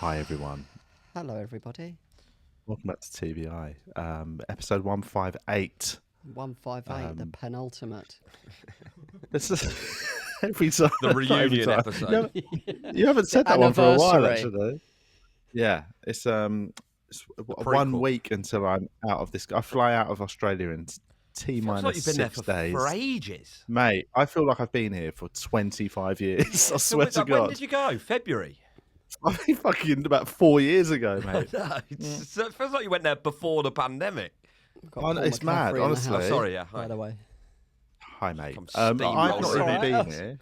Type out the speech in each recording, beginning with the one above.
Hi everyone. Hello everybody. Welcome back to TVI. Episode 158. 158, the penultimate. This is every time. The reunion time. episode. You haven't said that one for a while, Anniversary. actually. Yeah, it's 1 prequel. week until I'm out of this. I fly out of Australia in T Feels minus like you've been there 6 for, days. for ages. Mate, I feel like I've been here for 25 years. I swear to When God. did you go? February? I think fucking about 4 years ago, mate. No, it feels like you went there before the pandemic. Got Oh, no, Paul it's McCaffrey mad, in the honestly. house, Oh, sorry, yeah. by the way. Hi, mate. Come I've steamroller not in. even been here.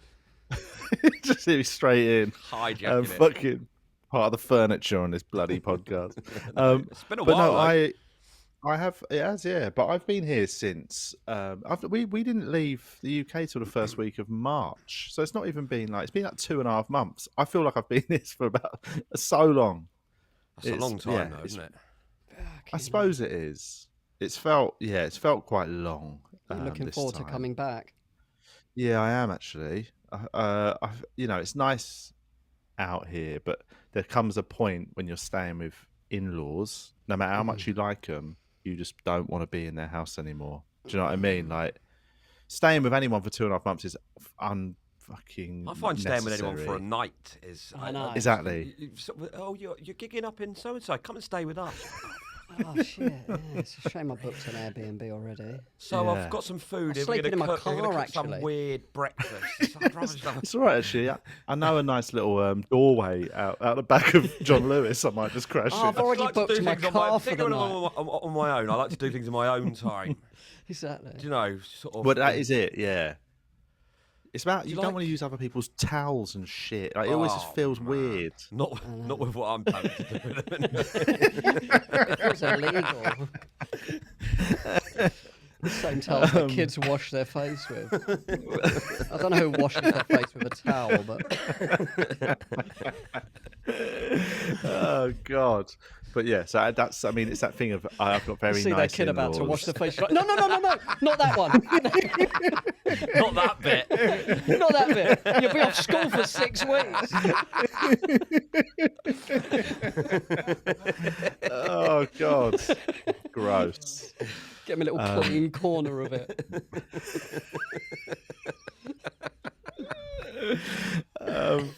Just hit me straight in. Hijacking it. Fucking part of the furniture on this bloody podcast. It's been a But while. no, though. I have, it has, yeah. But I've been here since we didn't leave the UK till the first week of March, so it's not even been like, it's been like 2.5 months. I feel like I've been here for about so long. That's a long time, though, isn't it? I suppose it is. It's felt quite long. Are you looking this forward to time. coming back? Yeah, I am actually. It's nice out here, but there comes a point when you're staying with in-laws, no matter how much you like them, you just don't want to be in their house anymore. Do you know what I mean? Like, staying with anyone for 2.5 months is unfucking. I find staying with anyone for a necessary. night is. I know. Exactly. You're gigging up in so and so. Come and stay with us. Oh shit! Yeah, it's a shame I booked an Airbnb already. So Yeah. I've got some food. I'm If we're sleeping in my going to car, cook some actually. weird breakfast. I'd rather just have a- It's all right, actually. I know a nice little doorway out the back of John Lewis. I might just crash Oh, I've in. I already like to booked do my things on car for the particularly night. on my own. I like to do things in my own time. Exactly. Do you know, sort of. But that is it, yeah. It's about you you don't like- want to use other people's towels and shit. Like, it always just Oh, feels man. weird. Not with what I'm planning to do. It feels illegal. The same towel that kids wash their face with. I don't know who washes their face with a towel, but Oh God! But yeah, so that's. I mean, it's that thing of I've got very you see nice that kid about to in-laws. wash the face. You're like, no, not that one. Not that bit. Not that bit. You'll be off school for 6 weeks. Oh God! Gross. Get me a little clean corner of it.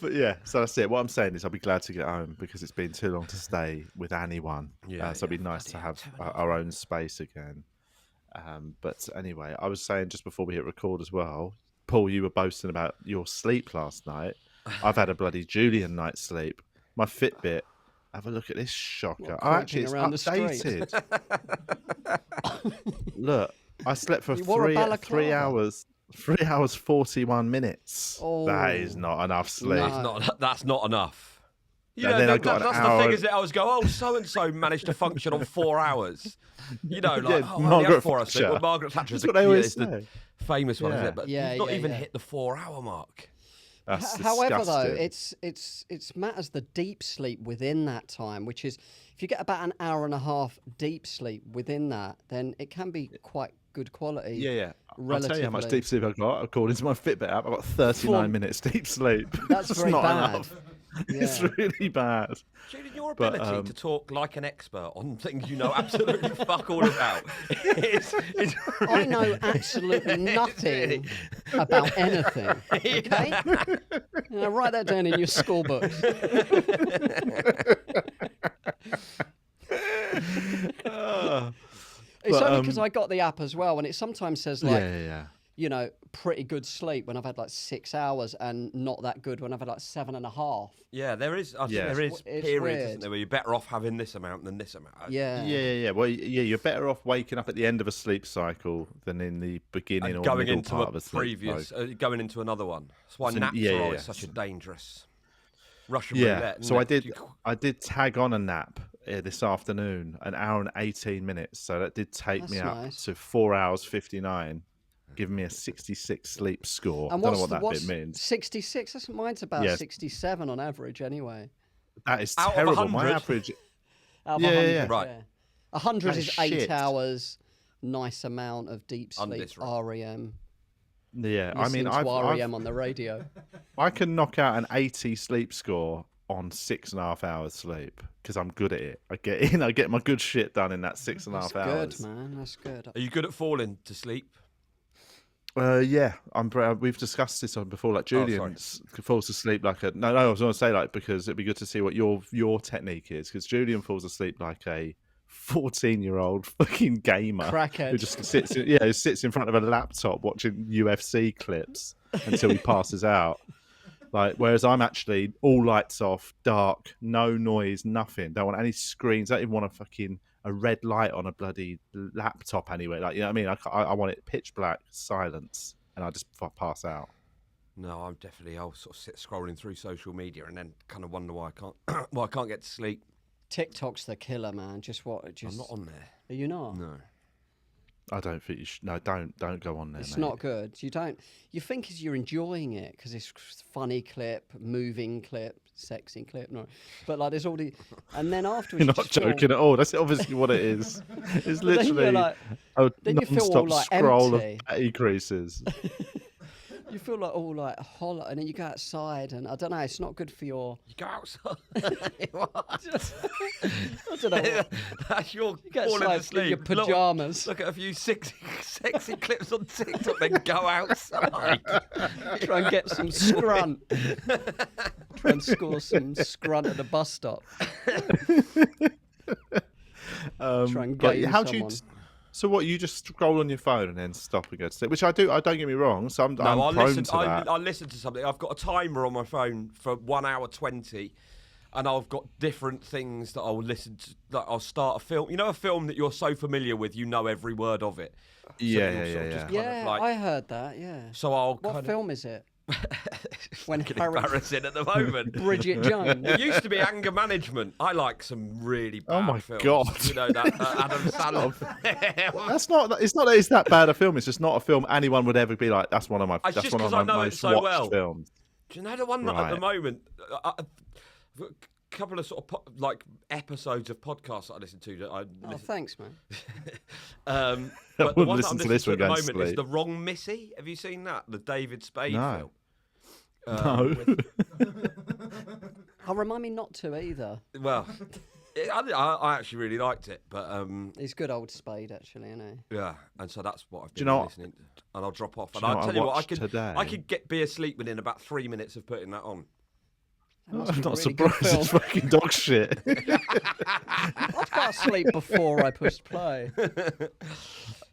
But yeah, so that's it. What I'm saying is, I'll be glad to get home because it's been too long to stay with anyone. Yeah, So it'd be nice to have our own space again. But anyway, I was saying just before we hit record as well, Paul, you were boasting about your sleep last night. I've had a bloody Julian night's sleep. My Fitbit. Have a look at this shocker. What, Oh, actually, it's creeping around the street? updated. Look, I slept for You wore a 3 balaclava? hours. 3 hours 41 minutes. That is Oh. not enough sleep. No. That's not enough. You And know, then I got an that's hour- the thing, is that I was go, oh, so and so managed to function on 4 hours. You know, like Yeah, oh, Margaret I had 4 hours sleep. Thatcher. Well, Margaret Thatcher is That's what they always the say. famous one, isn't Yeah. it? But Yeah, you've not yeah, even yeah. hit the 4 hour mark. That's However, though, disgusting. it's matters the deep sleep within that time, which is if you get about an hour and a half deep sleep within that, then it can be quite good quality. Yeah. I'll tell you how much relatively. deep sleep I got. According to my Fitbit app, I got 39 Four- minutes deep sleep. That's very not bad. enough. It's Yeah. really bad. Julian, your But, ability to talk like an expert on things you know absolutely fuck all about is I know absolutely nothing about anything. Okay, write that down in your school books. It's But, only because I got the app as well, and it sometimes says like, yeah. you know, pretty good sleep when I've had like 6 hours, and not that good when I've had like 7.5. Yeah, there is. I think Yeah. there is It's periods, weird. isn't there, where you're better off having this amount than this amount. Yeah. Well, yeah, you're better off waking up at the end of a sleep cycle than in the beginning And or going middle into part a of a sleep previous, cycle. going into another one. That's why So, naps yeah, are yeah, always yeah. such a dangerous Russian Yeah, roulette. so isn't it? I did tag on a nap this afternoon, an hour and 18 minutes. So that did take me That's up nice. to 4 hours 59, giving me a 66 sleep score. And Don't know what that what's bit means. 66? That's mine's about Yes. 67 on average anyway. That is Out of terrible. My 100? average. Out of Yeah, 100, yeah. Right. 100 That is is 8 shit. hours, nice amount of deep sleep, Undisrupt. REM. Yeah, I mean, Listening to REM on the radio. I can knock out an 80 sleep score on 6.5 hours sleep because I'm good at it. I get in, I get my good shit done in that 6.5 hours. Good, man. That's good. Are you good at falling to sleep? Yeah, we've discussed this on before. Like Julian falls asleep like a no. I was going to say like because it'd be good to see what your technique is because Julian falls asleep like a 14-year-old fucking gamer Crackhead who just sits in front of a laptop watching UFC clips until he passes out. Like, whereas I'm actually all lights off, dark, no noise, nothing. Don't want any screens. Don't even want a red light on a bloody laptop anyway. Like, you know what I mean? I want it pitch black, silence, and I just pass out. No, I'll sort of sit scrolling through social media and then kind of wonder why I can't get to sleep. TikTok's the killer, man. I'm not on there. Are you not? No. I don't think you should. No, don't go on there. It's mate. not good. You think you're enjoying it because it's funny clip, moving clip, sexy clip. No, but like there's all the, and then afterwards You're not joking at all. That's obviously what it is. It's literally like, a then you feel all non-stop like scroll empty. of patty creases. You feel like all like hollow, and then you go outside, and I don't know. It's not good for your. You go outside. I don't know. That's your You get falling outside asleep. in your pajamas. Look at a few sexy clips on TikTok, then go outside. Try and get some scrunt. Try and score some scrunt at the bus stop. Try and But game how someone. do you? So what? You just scroll on your phone and then stop and go to sleep, which I do. I don't get me wrong. So I'm I prone to that. I listen to something. I've got a timer on my phone for 1 hour 20, and I've got different things that I'll listen to. Like I'll start a film. You know, a film that you're so familiar with, you know every word of it. So Yeah, you'll yeah, sort of yeah, just yeah. kind of Yeah, like- I heard that. Yeah. So I'll What kind film is it? of. When Fucking Harry- embarrassing at the moment. Bridget Jones. It used to be Anger Management. I like some really bad Oh my films. God. You know that Adam Sandler. That's not. It's not that it's that bad a film. It's just not a film anyone would ever be like. That's one of my. It's That's just one of 'cause my I know it most so watched well. films. Do you know the one that at the Right. moment? A couple of sort of like episodes of podcasts that I listen to that I Oh, listen. thanks, man. But the wouldn't one that listen I'm to listening this to one at the going to moment is sleep. The Wrong Missy. Have you seen that? The David Spade No. film. No. Oh, remind me not to either. Well, I actually really liked it, but He's good old Spade, actually, isn't he? yeah, and so that's what I've Do you been know what- listening to, and I'll drop off. Do And you know I'll what I tell you what, watched today? I could be asleep within about 3 minutes of putting that on. That must I'm be a not really good surprised. It's film. fucking dog shit. I'd go to sleep before I pushed play.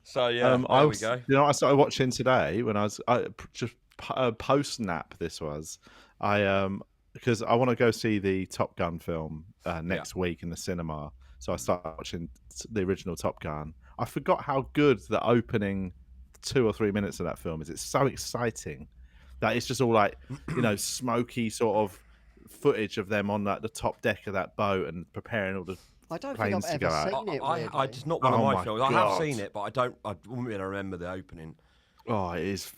So yeah, there we go. You know, what I started watching today when I was just post nap. This was because I want to go see the Top Gun film next week in the cinema. So I started watching the original Top Gun. I forgot how good the opening 2 or 3 minutes of that film is. It's so exciting that it's just all like, you know, smoky sort of footage of them on like the top deck of that boat and preparing all the I don't think planes I've to ever go out. seen it. I weirdly. it's not one of Oh my my films. I have God. seen it, but I wouldn't really remember the opening. Oh, it is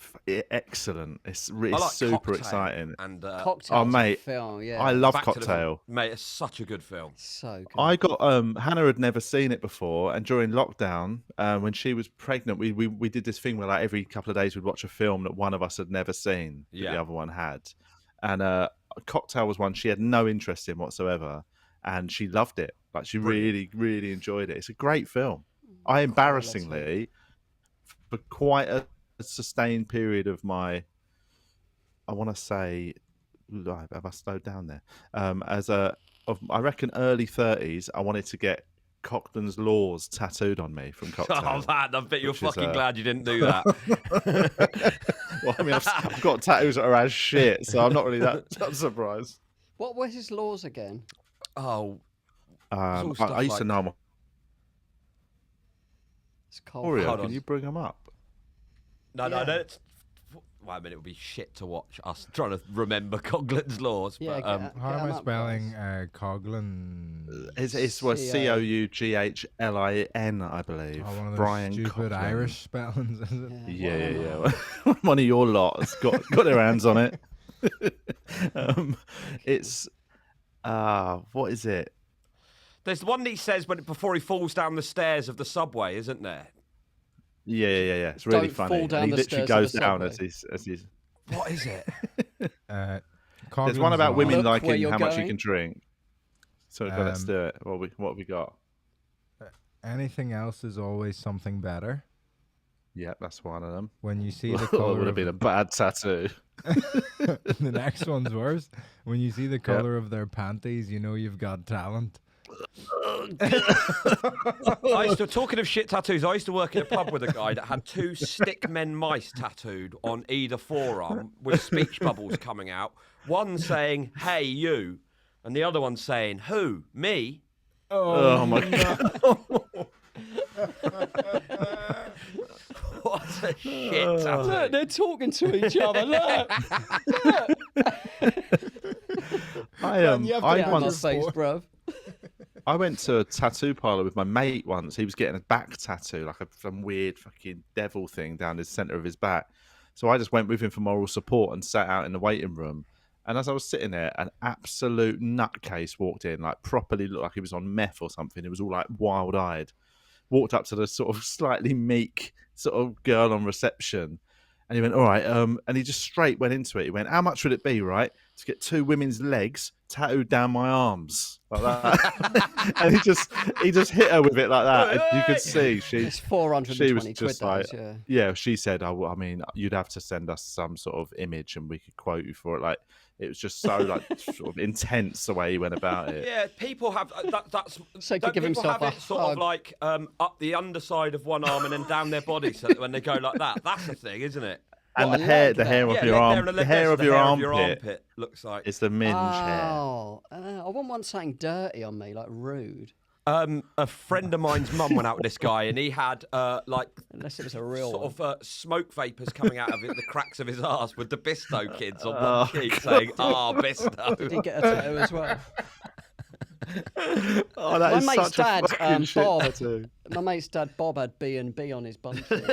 excellent. It's I like super Cocktail exciting. And Cocktail. Oh, mate, film, yeah. I love Back to the film. Cocktail. Mate, it's such a good film. So good. I got Hannah had never seen it before, and during lockdown, when she was pregnant, we did this thing where like every couple of days we'd watch a film that one of us had never seen, that the other one had, and Cocktail was one she had no interest in whatsoever, and she loved it. Like she really, really enjoyed it. It's a great film. I embarrassingly, for quite a sustained period of my, I want to say, have I slowed down there? I reckon early 30s, I wanted to get Cochrane's Laws tattooed on me from Cocktail. Oh man, I bet you're which is, fucking glad you didn't do that. Well, I mean, I've got tattoos that are as shit, so I'm not really that surprised. What were his laws again? Oh, I all stuff used to like- know them. It's cold. Oreo, Hold can on. you bring them up? no, Yeah. it's, well, I mean, it would be shit to watch us trying to remember Coughlin's laws. Yeah, but, get How am I them up, spelling guys. Coughlin? It's what Coughlin, I believe. Oh, one of those Brian stupid Coughlin. Irish spellings, is it? Yeah. One of your lot has got their hands on it. It's what is it? there's the one that he says before he falls down the stairs of the subway, isn't there? Yeah. It's really Don't funny. fall down and he the literally stairs of goes the down subway. as he's. What is it? There's one about women Look where liking you're how much you going. can drink. So let's do it. What have we got? Anything else is always something better. Yeah, that's one of them. When you see the That color would have of been a bad tattoo. the next one's worse. When you see the color of their panties, you know you've got talent. Talking of shit tattoos, I used to work in a pub with a guy that had 2 stick men mice tattooed on either forearm with speech bubbles coming out. One saying, "Hey, you," and the other one saying, "Who? Me?" Oh my god. What a shit tattoo. Look, they're talking to each other. Look. I once face, bruv. I went to a tattoo parlor with my mate once. He was getting a back tattoo, like some weird fucking devil thing down the center of his back. So I just went with him for moral support and sat out in the waiting room. And as I was sitting there, an absolute nutcase walked in, like properly looked like he was on meth or something. He was all like wild-eyed. Walked up to the sort of slightly meek sort of girl on reception. And he went, all right. And he just straight went into it. He went, how much would it be, right, to get 2 women's legs tattooed down my arms like that? And he just hit her with it like that. And you could see It's 420 she was quid. just like, Yeah. She said, oh, I mean, you'd have to send us some sort of image and we could quote you for it. Like, it was just so like sort of intense the way he went about it. Yeah, people have that's. So he don't could give people himself have a it sort hug. of like up the underside of one arm and then down their body, so that when they go like that, that's the thing, isn't it? And What, the a hair, leg the hair there? of your arm, the hair of your armpit armpit looks like. is the minge hair. Oh, I wouldn't want something dirty on me, like rude. A friend of mine's mum went out with this guy, and he had like Unless it was a real sort of smoke vapours coming out of the cracks of his arse with the Bisto kids on one cheek saying, Bisto. Did he get a tattoo as well? Oh, that My is mate's such dad, a fucking shit Bob. tattoo. My mate's dad, Bob, had B&B on his bum cheek.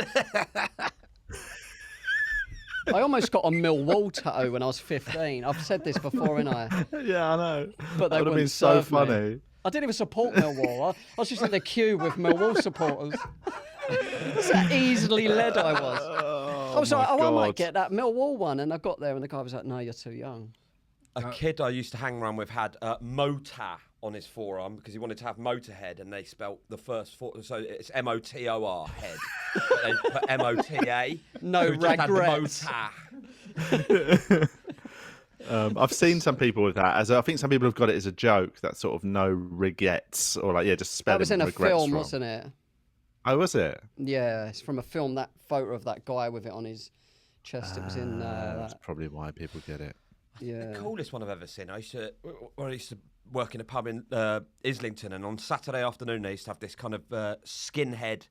I almost got a Millwall tattoo when I was 15. I've said this before, haven't I? Yeah, I know. But they that would have been wouldn't so serve me. funny. I didn't even support Millwall. I was just in the queue with Millwall supporters. That's how easily led I was. I was like, I might get that Millwall one. And I got there and the guy was like, no, you're too young. A kid I used to hang around with had Motor on his forearm because he wanted to have Motorhead, and they spelt the first four, so it's MOTOR head. But they put MOTA. No who just had the regrets. Motor. I've seen some people with that. I think some people have got it as a joke. That sort of no regrets, or like just spelling That was in a regrets film, wrong. wasn't it? Oh, was it? Yeah, it's from a film. That photo of that guy with it on his chest. It was in That's that. probably why people get it. Yeah. The coolest one I've ever seen. I used to work in a pub in Islington, and on Saturday afternoon they used to have this kind of skinhead,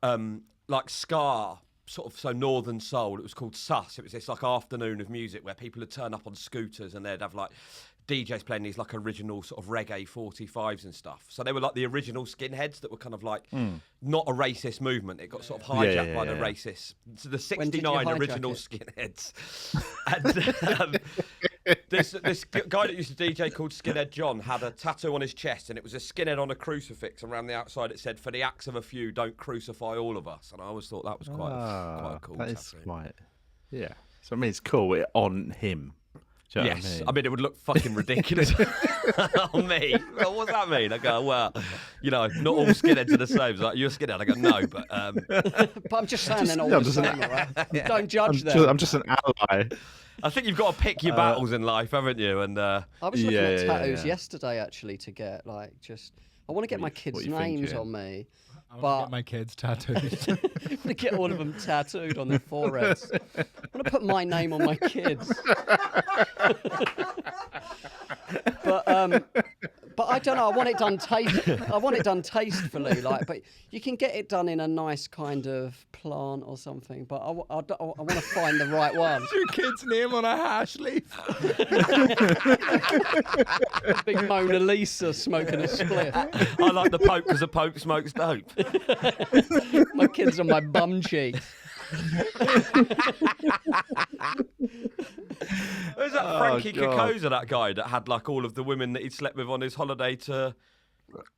like ska, sort of so northern soul. It was called Sus. It was this like afternoon of music where people would turn up on scooters and they'd have like DJs playing these like original sort of reggae 45s and stuff. So they were like the original skinheads that were kind of like not a racist movement. It got sort of hijacked by the racist. So the When did you 69 hijack original it? skinheads. And this guy that used to DJ called Skinhead John had a tattoo on his chest, and it was a skinhead on a crucifix, and around the outside it said, "For the acts of a few, don't crucify all of us." And I always thought that was quite a cool That tattoo. is quite, yeah. So I mean, it's cool on him. Do you know Yes, what I mean it would look fucking ridiculous on me. Well, what's that mean? I go, well, not all skinheads are the same. It's like, you're a skinhead. I go, no, but But I'm just saying, they're all the same, all right? Don't judge them. I'm just an ally. I think you've got to pick your battles in life, haven't you? And I was looking at tattoos yeah. yesterday, actually, to get like I want to get my kids' you names thinking? on me. I want But to get my kids tattooed. I want to get all of them tattooed on their foreheads. I want to put my name on my kids. But I don't know. I want it done tastefully, like. But you can get it done in a nice kind of plant or something. But I want to find the right one. Your kid's name on a hash leaf. Big Mona Lisa smoking a spliff. I like the Pope because the Pope smokes dope. My kids on my bum cheeks. Who's that Frankie God. Kokoza, that guy that had like all of the women that he'd slept with on his holiday to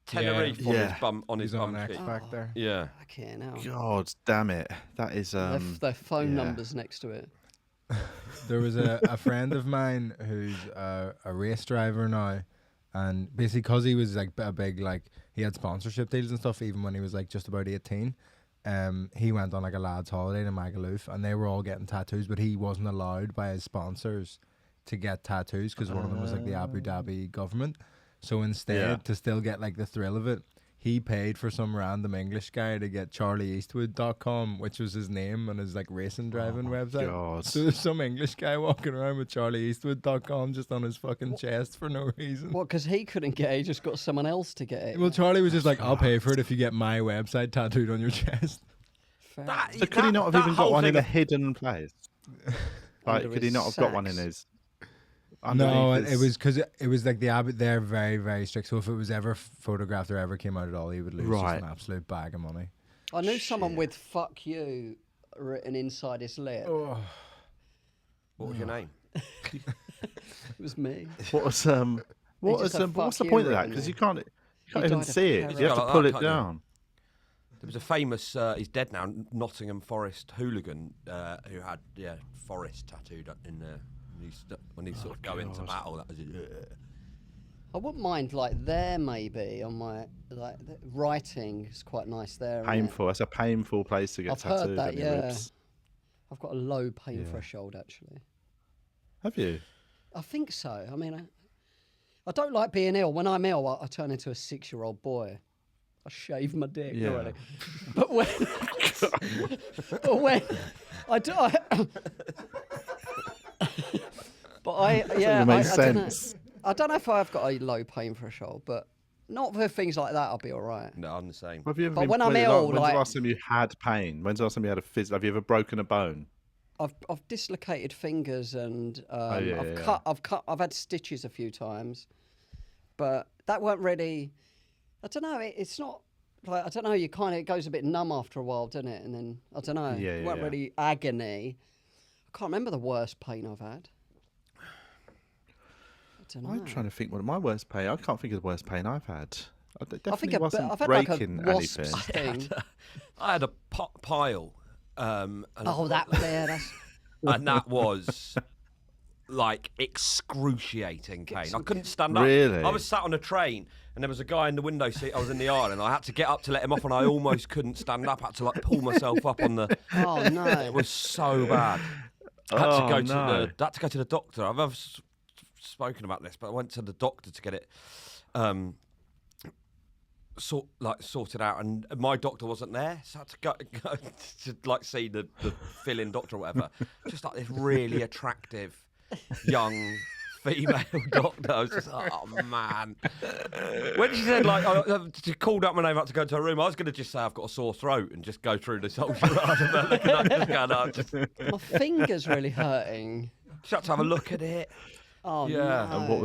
Tenerife on his bum He's on cheek? X Factor. Yeah. I can't now. God damn it! That is Their phone numbers next to it. There was a friend of mine who's a race driver now, and basically because he was like a big, like, he had sponsorship deals and stuff even when he was like just about 18. He went on like a lad's holiday to Magaluf, and they were all getting tattoos, but he wasn't allowed by his sponsors to get tattoos because one of them was like the Abu Dhabi government. So instead, to still get like the thrill of it, he paid for some random English guy to get CharlieEastwood.com, which was his name on his like racing driving website. God. So there's some English guy walking around with CharlieEastwood.com just on his fucking chest for no reason. What, because he couldn't get it, he just got someone else to get it? Well, Charlie was just like, I'll pay for it if you get my website tattooed on your chest. Fair. So could he not have even got whole one in thing a hidden place? Like, Under could he his not have got one in sacks? his? No, underneath it was because it was like the Abbott. They're very, very strict. So if it was ever photographed or ever came out at all, he would lose just Right. an absolute bag of money. I knew someone Shit. with "fuck you" written inside his lip. Oh. What was your name? It was me. What was just had what's the fuck point you of that? written Because there. you can't died even of see it. You have to Like pull that, it can't you? down. There was a famous, he's dead now, Nottingham Forest hooligan who had Forest tattooed in there. When he sort of go into God. battle, that was it. I wouldn't mind like there maybe on my like the writing is quite nice there. isn't it? Painful. That's a painful place to get I've heard tattooed that. on your Yeah, ribs. I've got a low pain Yeah. threshold actually. Have you? I think so. I mean, I don't like being ill. When I'm ill, I turn into a 6-year-old boy. I shave my dick Yeah. already. But when, I do, but It makes I don't know. sense. I don't know if I've got a low pain threshold, but not for things like that. I'll be all right. No, I'm the same. Have you ever But been, when I'm when's ill, when's like- the last time you had pain? When's the last time you had a have you ever broken a bone? I've dislocated fingers and yeah. I've had stitches a few times, but that weren't really. I don't know. It's not like I don't know. It goes a bit numb after a while, doesn't it? And then I don't know. Yeah, it weren't yeah. really agony. I can't remember the worst pain I've had. I don't know. I'm trying to think what my worst pain. I can't think of the worst pain I've had. I I think definitely wasn't I've had like a breaking wasp's anything. sting. I had a pile. And Oh, that's and that was like excruciating pain. I couldn't stand up. Really? I was sat on a train and there was a guy in the window seat. I was in the aisle and I had to get up to let him off and I almost couldn't stand up. I had to like pull myself up on the. Oh no. It was so bad. I had to Oh, go no. to the doctor. I've spoken about this, but I went to the doctor to get it sorted out, and my doctor wasn't there, so I had to go to like see the fill-in doctor or whatever. Just like this really attractive young female doctor. I was just like, oh man. When she said like, she called up my name up to go to her room, I was going to just say I've got a sore throat and just go through this whole charade of her looking at just going, oh, just My finger's really hurting. she had to have a look at it. Oh Yeah. no. And what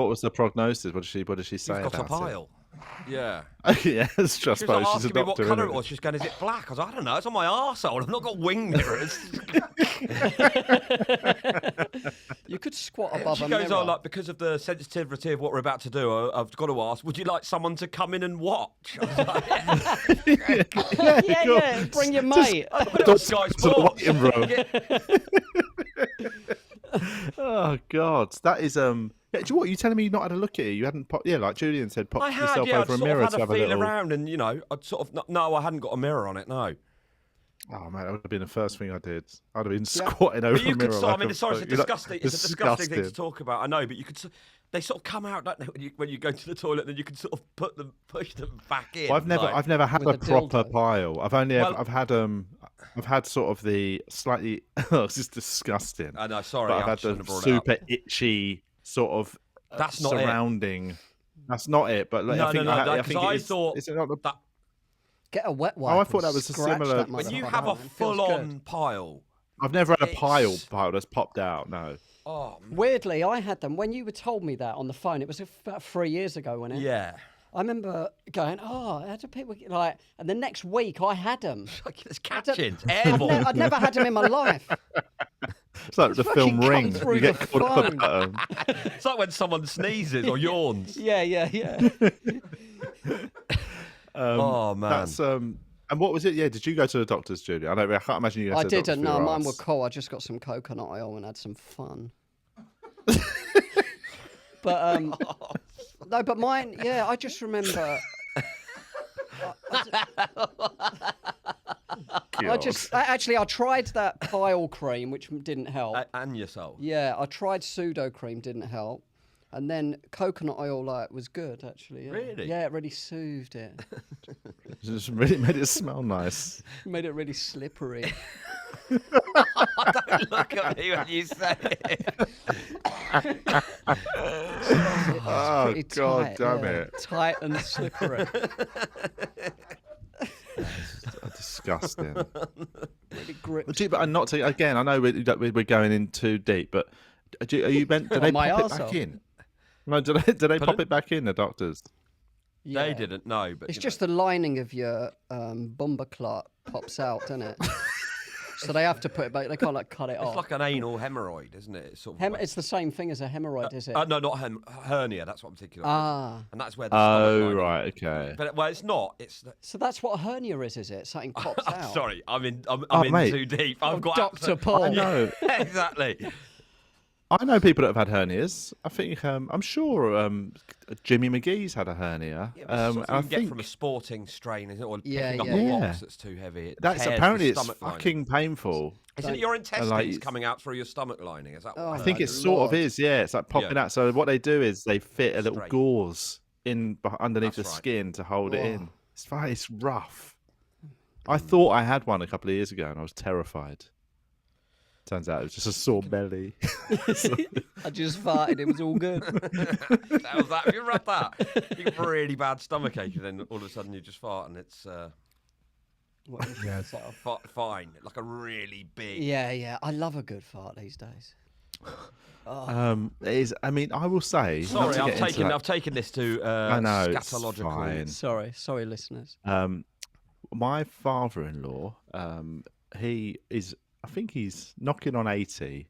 was the prognosis? What did she say She's got a about pile. Yeah. it? Yes, I She was like suppose she's a asking me what doctor. colour innit? it was. She was going, is it black? I was like, I don't know. It's on my arsehole. I've not got wing mirrors. You could squat above She a goes, mirror. oh, like, because of the sensitivity of what we're about to do, I've got to ask, would you like someone to come in and watch? I was like, yeah. yeah, bring your mate. I put it on Sky to the Sports. waiting room. Oh God, that is Yeah, do you know what? You telling me you not had a look at it? You hadn't like Julian said, pop I had, yourself yeah. I'd over a sort mirror of to had a have a feel little. around, and I'd sort of no, I hadn't got a mirror on it. No. Oh man, that would have been the first thing I did. I'd have been squatting over But you a mirror. could. like I mean, a sorry, it's a fuck- disgusting. like, It's a disgusting thing to disgusting. talk about. I know, but you could. They sort of come out, don't they? When you go to the toilet, then you can sort of push them back in. Well, I've never had With a a proper dildo. pile. Well- I've had sort of the slightly. This is disgusting. I know. Sorry, But I've I had shouldn't the have brought it up. super itchy sort of That's not it. surrounding. That's not it. But like, No, I think no, no, I because think I it is, thought is it not the, that Get a wet wipe. I thought and that was a scratch similar- that When when you motherfucker, have a man. It feels full-on good. pile. I've never had a It's- pile that's popped out. No. Oh, Weirdly, I had them when you were told me that on the phone. It was about 3 years ago, wasn't it? yeah. I remember going, oh, how do people get like? And the next week, I had them. It's catching. It's I'd airborne. never had them in my life. It's like the fucking film come Ring. through You get the caught up phone. at It's like when someone sneezes or yawns. Yeah. Oh man. That's And what was it? Yeah, did you go to the doctor's, Julia? I can't imagine you. I didn't. No, mine were cool. I just got some coconut oil and had some fun. But no, but mine. Yeah, I just remember. I tried that pile cream, which didn't help. And yourself. Yeah, I tried pseudo cream, didn't help. And then coconut oil was good, actually. Yeah. Really? Yeah, it really soothed it. Just really made it smell nice. Made it really slippery. Don't look at me when you say it. Oh, God tight, damn it. Tight and slippery. Disgusting. Really gripped. But I'm not to, again, I know we're going in too deep, but are you meant, did they pop it back in? No, did they pop it back in, the doctors? Yeah. They didn't, no. But it's just the lining of your bumper clot pops out, doesn't it? So they have to put it back. They can't cut it off. It's like an anal hemorrhoid, isn't it? It's, sort of it's the same thing as a hemorrhoid, is it? No, not hernia. That's what I'm thinking of. Ah. And that's where the stomach lining. Right, okay. But well, it's not. It's so that's what a hernia is it? Something pops out. Sorry, I'm in mate. too deep. I've got Dr. Paul. I know. Exactly. I know people that have had hernias. I think I'm sure Jimmy McGee's had a hernia. You can get from a sporting strain, isn't it? Or picking up a box that's too heavy. That's apparently it's fucking painful. Isn't it your intestines coming out through your stomach lining? Is that what I think it sort of is, yeah. It's like popping out. So what they do is they fit a little gauze in underneath the skin to hold it in. It's rough. I thought I had one a couple of years ago and I was terrified. Turns out it was just a sore belly. I just farted. It was all good. That was that. Have you read that? You get really bad stomach ache and then all of a sudden you just fart and it's fine. Like a really big... Yeah. I love a good fart these days. It is. I mean, I will say... Sorry, I've taken this to I know, scatological... it's fine. Sorry, listeners. My father-in-law, I think he's knocking on 80.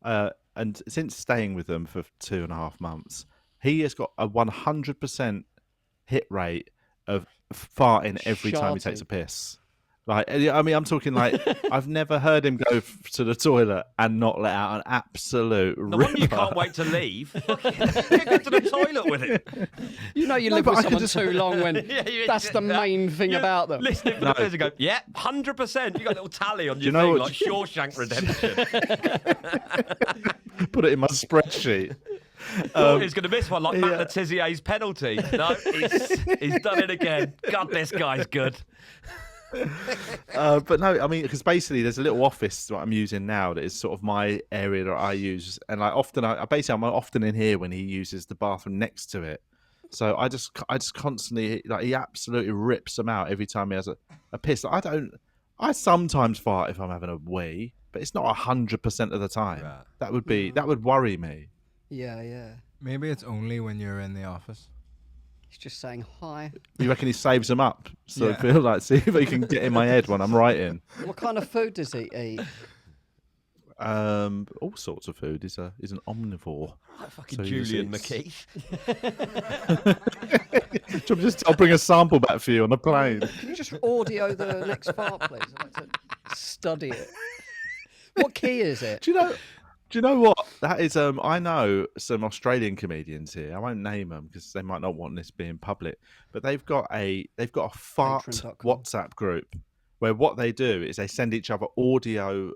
And since staying with them for 2.5 months, he has got a 100% hit rate of farting every time he takes a piss. Like, I mean, I'm talking like, I've never heard him go to the toilet and not let out an absolute ripper. The one you can't wait to leave. You go to the toilet with it. You know you live with someone too long when that's the main thing about them. Listening for the piss and go, 100%. You got a little tally on your thing, like Shawshank Redemption. Put it in my spreadsheet. He's going to miss one, like Matt Letizier's penalty. No, he's done it again. God, this guy's good. But no, I mean, because basically there's a little office that I'm using now that is sort of my area that I use, and like often I'm often in here when he uses the bathroom next to it. So I just constantly, like, he absolutely rips them out every time he has a piss. I sometimes fart if I'm having a wee, but it's not 100% of the time. Right. That would worry me. Yeah. Maybe it's only when you're in the office. He's just saying hi. You reckon he saves them up? So I feel like, see if he can get in my head when I'm writing. What kind of food does he eat? All sorts of food. He's an omnivore. Like fucking Julian McKeith. I'll bring a sample back for you on the plane. Can you just audio the next fart, please? I'd like to study it. What key is it? Do you know what that is? I know some Australian comedians here. I won't name them because they might not want this being public. But they've got a fart WhatsApp group where what they do is they send each other audio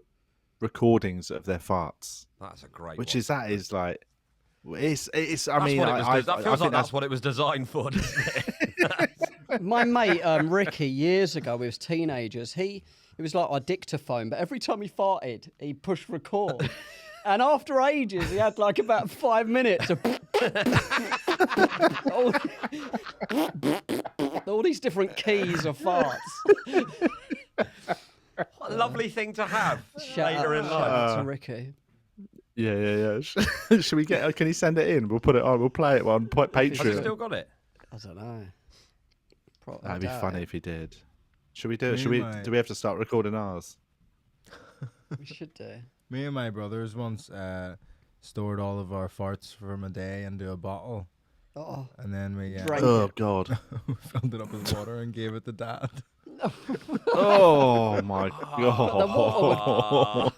recordings of their farts. That's a great. That is like, it's. That feels like that's what it was designed for, doesn't it? My mate Ricky, years ago, we was teenagers. It was like our dictaphone, but every time he farted, he pushed record. And after ages, he had like about 5 minutes of all these different keys of farts. What a lovely thing to have later in life. Shout out to Ricky. Yeah. Should we get? Can he send it in? We'll put it on. We'll play it on Patreon. Has he still got it? I don't know. That'd be funny if he did. Should we do it? Do we have to start recording ours? We should do. Me and my brothers once stored all of our farts from a day into a bottle. And then we oh God, we filled it up with water and gave it to Dad. Oh my The god!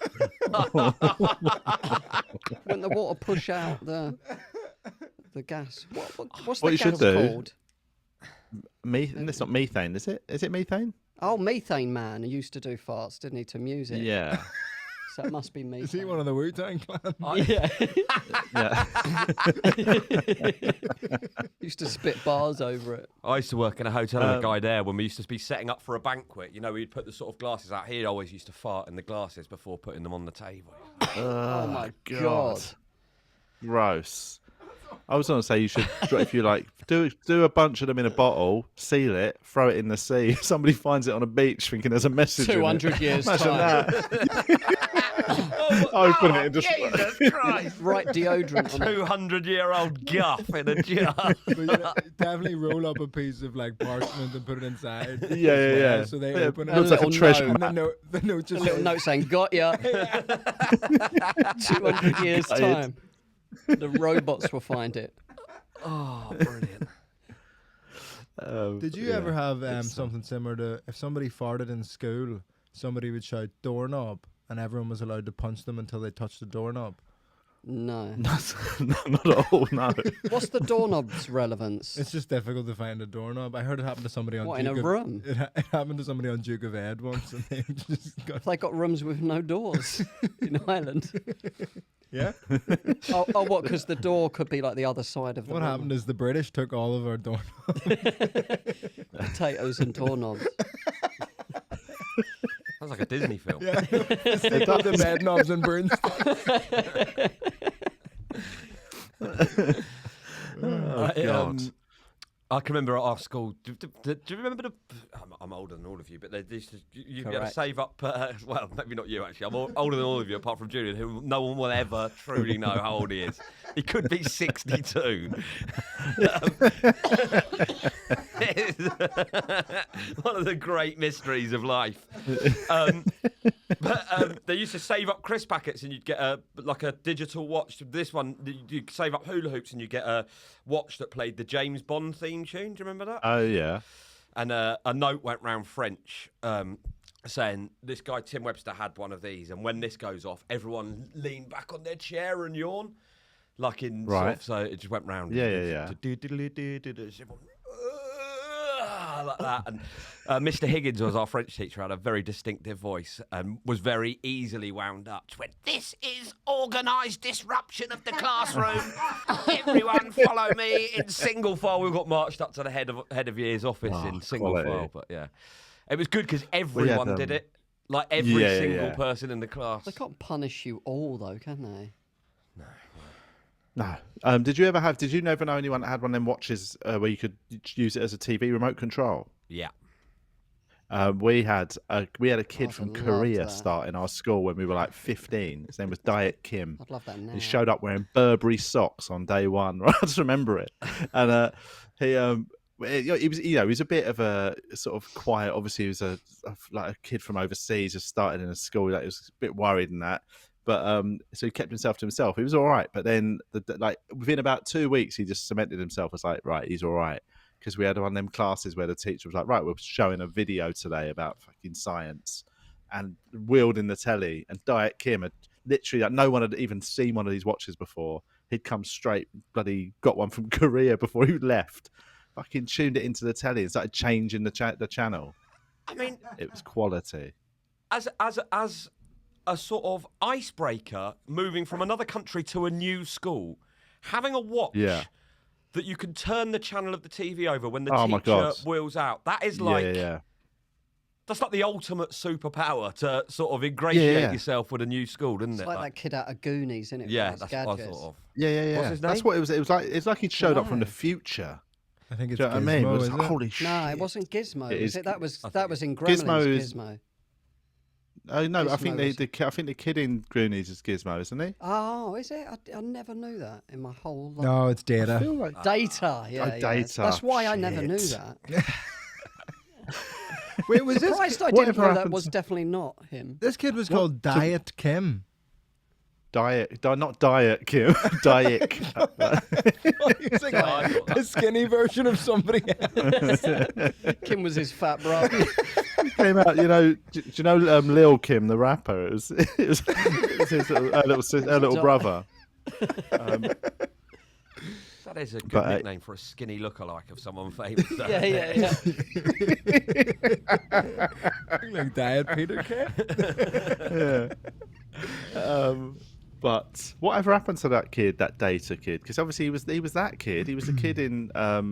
Wouldn't the water push out the gas? What's What the you should gas do- called? It's not methane, is it? Is it methane? Oh, Methane Man. He used to do farts, didn't he, to music? Yeah. So that must be methane. Is he one of the Wu-Tang Clan? Yeah. Yeah. Used to spit bars over it. I used to work in a hotel with a guy there when we used to be setting up for a banquet. You know, we'd put the sort of glasses out. He always used to fart in the glasses before putting them on the table. Oh my God. Gross. I was going to say you should, if you like, do a bunch of them in a bottle, seal it, throw it in the sea. If somebody finds it on a beach thinking there's a message in it. 200 years Imagine time. that. I was putting it in just. Jesus Christ! Right deodorant on it. 200-year-old guff in a jar. But yeah, definitely roll up a piece of like parchment and put it inside. Yeah, yeah, yeah. So they Yeah, open a it. looks like a little treasure note. And map. the note A just little says, note saying, got ya. 200 years Got it. time. The robots will find it. Oh, brilliant. Did you ever have something similar to if somebody farted in school, somebody would shout doorknob and everyone was allowed to punch them until they touched the doorknob? No. Not at all, no. What's the doorknob's relevance? It's just difficult to find a doorknob. I heard it happened to somebody on What, in a Duke of, room? It happened to somebody on Duke of Ed once and they just got... They got rooms with no doors in Ireland. Yeah? Oh, what? Because the door could be like the other side of the What room. happened is the British took all of our doorknobs. Potatoes and doorknobs. Sounds like a Disney film. Yeah. They put the bed knobs and burnstone. I can remember at our school. Do you remember the? I'm older than all of you, but they used to, you had to Correct. save up. Well, maybe not you actually. I'm older than all of you, apart from Julian, who no one will ever truly know how old he is. He could be 62. One of the great mysteries of life. But they used to save up crisp packets, and you'd get a digital watch. This one, you save up hula hoops, and you get a watch that played the James Bond theme tune. Do you remember that? Oh yeah. And a note went round French saying this guy Tim Webster had one of these, and when this goes off, everyone lean back on their chair and yawn, like in Right. so it just went round. Yeah. Like that. And Mr. Higgins was our French teacher, had a very distinctive voice and was very easily wound up. Just went, "This is organised disruption of the classroom. Everyone follow me in single file." We got marched up to the head of year's office in single quality. file. But yeah, it was good because everyone did it. Like every Yeah, single yeah. person in the class. They can't punish you all, though, can they? No. Did you never know anyone that had one of them watches where you could use it as a TV remote control? Yeah. We had a kid I'd from love Korea that. start in our school when we were like 15. His name was Diet Kim. I'd love that now. He showed up wearing Burberry socks on day one. Right? I just remember it. And he was a bit of a sort of quiet. Obviously, he was a kid from overseas, just started in a school. Like, he was a bit worried and that. But so he kept himself to himself. He was all right. But then, within about 2 weeks, he just cemented himself as like, right, he's all right. Because we had one of them classes where the teacher was like, right, we're showing a video today about fucking science, and wheeled in the telly. And Diet Kim had literally, no one had even seen one of these watches before. He'd come straight, bloody got one from Korea before he left. Fucking tuned it into the telly and started changing the channel. I mean, It was quality. as a sort of icebreaker, moving from another country to a new school, having a watch that you can turn the channel of the TV over when the my teacher God. wheels out. That is like Yeah. that's like the ultimate superpower to sort of ingratiate Yeah. yourself with a new school, isn't It's it? like that kid out of Goonies, isn't it? yeah, with his that's what I gadgets. thought of. Yeah. What's his That's name? what it was. It's like he showed up from the know. future. I think it's Do you know what I Gizmo, mean? It was isn't like, it? holy shit. No, it wasn't Gizmo. It was is- it? That was in Gizmo Gremlins. is- Gizmo. Oh no, I think Gizmo I think the kid in Goonies is Gizmo, isn't he? Oh, is it? I never knew that in my whole life. No, it's I Data. feel like Data, yeah, yeah. Data. That's why I never knew Shit. that. Wait, was this Surprised I didn't whatever know that happened was to- definitely not him. this kid was called Diet Kim? Not Diet Kim, Diet. He's like a skinny version of somebody else. Kim was his fat brother. Came out, do you know Lil Kim, the rapper? It was his little brother. That is a good nickname for a skinny lookalike of someone famous. Though. Yeah. Like Diet Peter Kid. Yeah. But whatever happened to that kid, that Data kid? Because obviously he was that kid. He was the kid in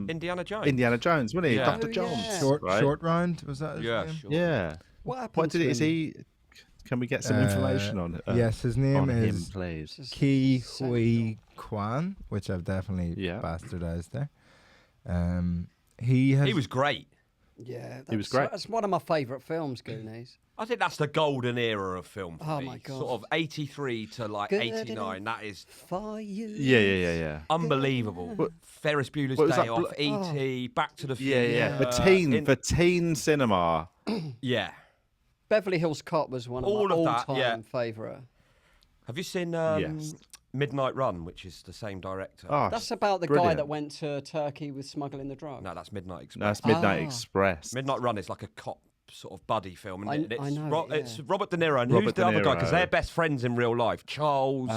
Indiana Jones. Indiana Jones, wasn't he? Yeah. Dr. Jones. Yeah. Short Round, was that his name? Sure. Yeah. What happened What did to it? Is him? he? Can we get some information on it? Yes, his name on him, is please. Ki Hui Kwan, which I've definitely Yeah. bastardized there. He was great. Yeah, He was great. That's one of my favourite films, Goonies. I think that's the golden era of film for Oh, me. my God. Sort of 83 to like Good 89. That is For you. Yeah. unbelievable. Ferris Bueller's what was Day that Off, E.T., Back to the Future. Yeah. For teen cinema. Yeah. Beverly Hills Cop was one of All my of that, all-time yeah. favourite. Have you seen Yes. Midnight Run, which is the same director? Oh, That's about the guy brilliant. that went to Turkey with smuggling the drugs. No, that's Midnight No, Express. it's Midnight Ah. Express. Midnight Run is like a cop sort of buddy film. I And know it, yeah. It's Robert De Niro. And Robert who's the De other guy? Because Niro. they're best friends in real life. Charles...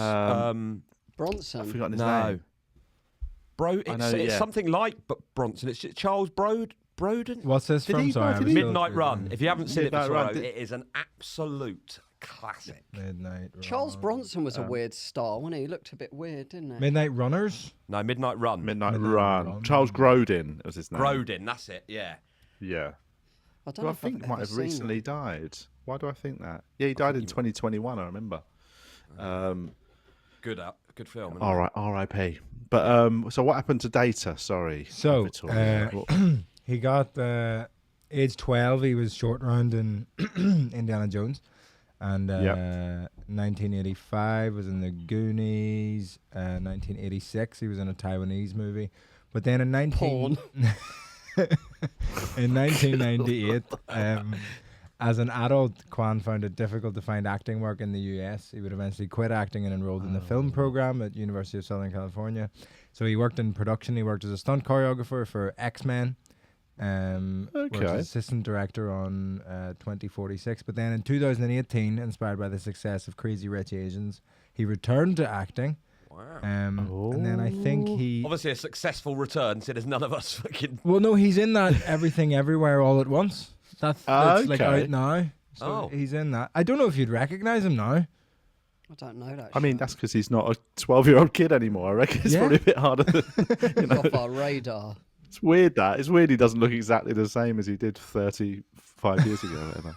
Bronson. I've forgotten his no. name. It's something like Bronson. It's Charles Broden. What's this Did from? he- Sorry, I did was he- still Midnight Run. reading. If you haven't seen Midnight it Run, before, did- it is an absolute classic. Midnight Charles Run. Bronson was a weird star, wasn't he? He looked a bit weird, didn't he? Midnight Runners. No, Midnight Run. Midnight Midnight Run. Run. Charles Grodin was his name. Grodin, that's it, yeah. Yeah. I don't Who know I if think I've might ever have seen recently it. died. Why do I think that? Yeah, he died in 2021, I remember. Good film. isn't All it? right, R.I.P. But so what happened to Data? Sorry. So, Victoria. he got age 12. He was short round in Indiana Jones, and 1985 was in the Goonies. 1986 he was in a Taiwanese movie, but then in 1998, as an adult, Kwan found it difficult to find acting work in the US. He would eventually quit acting and enrolled in the film program at University of Southern California. So he worked in production. He worked as a stunt choreographer for X-Men. Worked as assistant director on 2046. But then in 2018, inspired by the success of Crazy Rich Asians, he returned to acting. Wow. And then I think he... Obviously a successful return, so there's none of us fucking... Well, no, he's in that Everything Everywhere All at Once. That's like okay. out now. So he's in that. I don't know if you'd recognize him now. I don't know that. I mean, that's because he's not a 12-year-old kid anymore. I reckon it's probably a bit harder than, off our radar. It's weird he doesn't look exactly the same as he did 35 years ago. Whatever.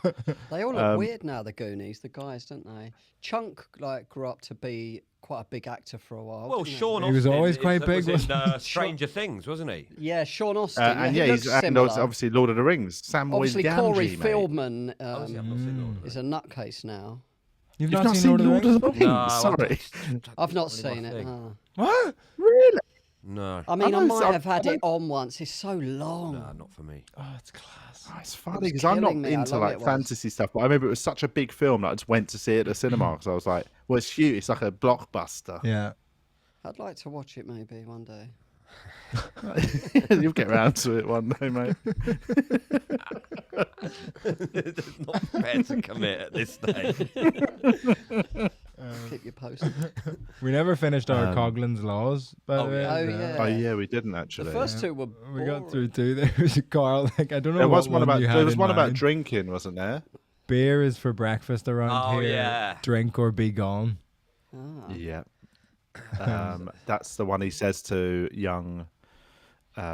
They all look weird now, the Goonies, the guys, don't they? Chunk grew up to be quite a big actor for a while. Well, didn't he? Sean He Austin was always quite big, was in wasn't Stranger Things, wasn't he? Yeah, Sean Austin. And he yeah, looks he's and similar. obviously Lord of the Rings. Samwise Obviously, Gamgee, Corey mate. Feldman Obviously, I've not seen all of is a nutcase now. You've You've not seen Lord of the Rings? No, Sorry. I've not Really my seen it. thing. no. What? Really? No. I mean, I know, might so- have had I it on once. It's so long. No, not for me. Oh, it's class. Oh, it's funny because I'm not killing me how into long like it was. fantasy stuff, but I remember it was such a big film that I just went to see it at the cinema because I was like, well, it's huge. It's like a blockbuster. Yeah. I'd like to watch it maybe one day. You'll get around to it one day, mate. It's not fair to commit at this stage. Keep you posted. We never finished our Coughlin's Laws, by the way. Oh, yeah. Oh yeah, we didn't The actually. first two were We got boring. through two. There was a Carl. Like I don't know There what was one about you had there was in one about mind. drinking, wasn't there? Beer is for breakfast around Oh, here. yeah. Drink or be gone. Ah. Yeah. That's the one he says to young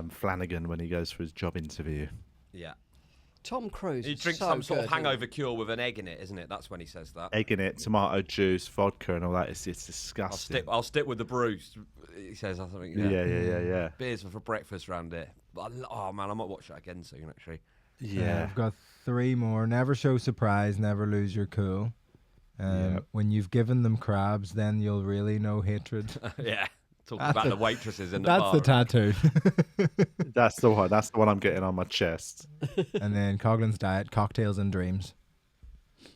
Flanagan when he goes for his job interview. Yeah. Tom Cruise. He is drinks so some sort of good, isn't he? hangover cure with an egg in it, isn't it? That's when he says that. Egg in it, tomato juice, vodka, and all that. It's disgusting. I'll stick with the brews. He says, I think. Yeah. Beers for breakfast round here. Oh man, I might watch that again soon. Actually. Yeah. I've got three more. Never show surprise. Never lose your cool. When you've given them crabs, then you'll really know hatred. Yeah. Talking That's about the- the waitresses in the That's bar. the tattoo. That's the one. That's the one I'm getting on my chest. And then Coughlin's Diet, cocktails and dreams.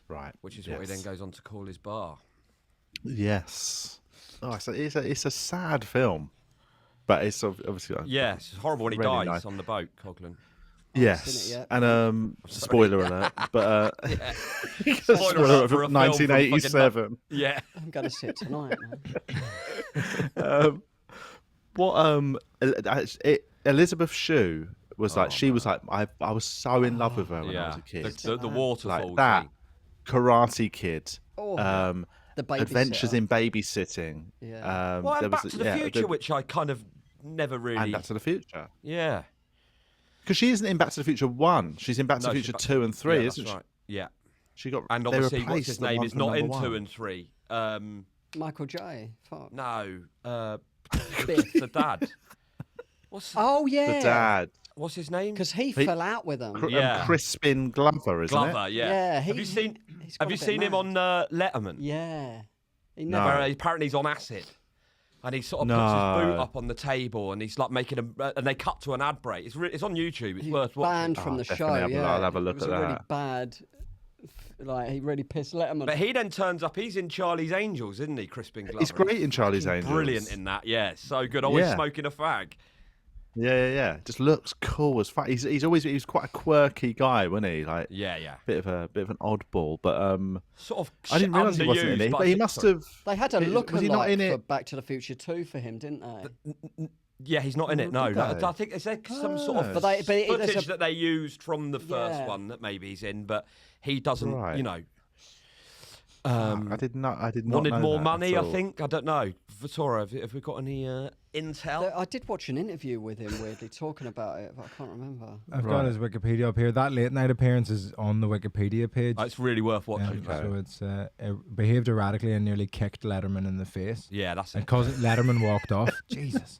Right. Which is what he then goes on to call his bar. Yes. Oh, it's a sad film, but it's obviously Yeah, it's horrible when he really dies nice. on the boat, Coughlin. Yes, yet. and spoiler alert, but Spoiler alert for a film from 1987. Yeah. I'm going to see it tonight, man. Elizabeth Shue was like, she was like, I was so in love with her when I was a kid. The waterfall like that, scene. Karate Kid, The Adventures babysitter. in Babysitting. Yeah. Well, and there Back was- to the yeah, Future, which I kind of never really. and Back to the Future. Yeah. Because she isn't in Back to the Future 1. She's in Back to No, the she's Future back- 2 and 3, yeah, isn't that's she? right. Yeah. She got And they obviously, what's replaced his the name one is from not in number 2 one. and 3. Michael J. Fuck. No. Biff. The dad. Oh, yeah. The dad. What's his name? Because he fell out with them. Yeah. Crispin Glover, isn't Glover, it? yeah. Yeah, Have you he's seen gone a bit him on Letterman? Yeah. He No. never. Where apparently he's on acid. And he sort of No. puts his boot up on the table, and he's like making and they cut to an ad break. It's on YouTube. It's He's worth watching. banned from the show. definitely Yeah, I'll have a look it was at a really that. bad. Like he really pissed Letterman. But he then turns up. He's in Charlie's Angels, isn't he, Crispin Glover? He's great in Charlie's Angels. Brilliant in that. Yeah, so good. Always Yeah. smoking a fag. Yeah. Just looks cool as fuck. He's quite a quirky guy, wasn't he? Like Yeah. bit of an oddball, but Sort of. I didn't realise he wasn't in underused, it. but But I he think must so. have. They had a look Was he not in for it? Back to the Future 2 for him, didn't they? Yeah, he's not in it. No, did no. they? I think is there some sort of But there's footage a- that they used from the first Yeah. one that maybe he's in, but he doesn't. Right. You know. I did not Wanted know more that money, at I all. think. I don't know. Vittoria, have we got any intel? I did watch an interview with him, weirdly talking about it, but I can't remember. I've Right. got his Wikipedia up here. That late night appearance is on the Wikipedia page. Oh, it's really worth watching. Okay. So it's behaved erratically and nearly kicked Letterman in the face. Yeah, that's And it. cause Letterman walked off. Jesus.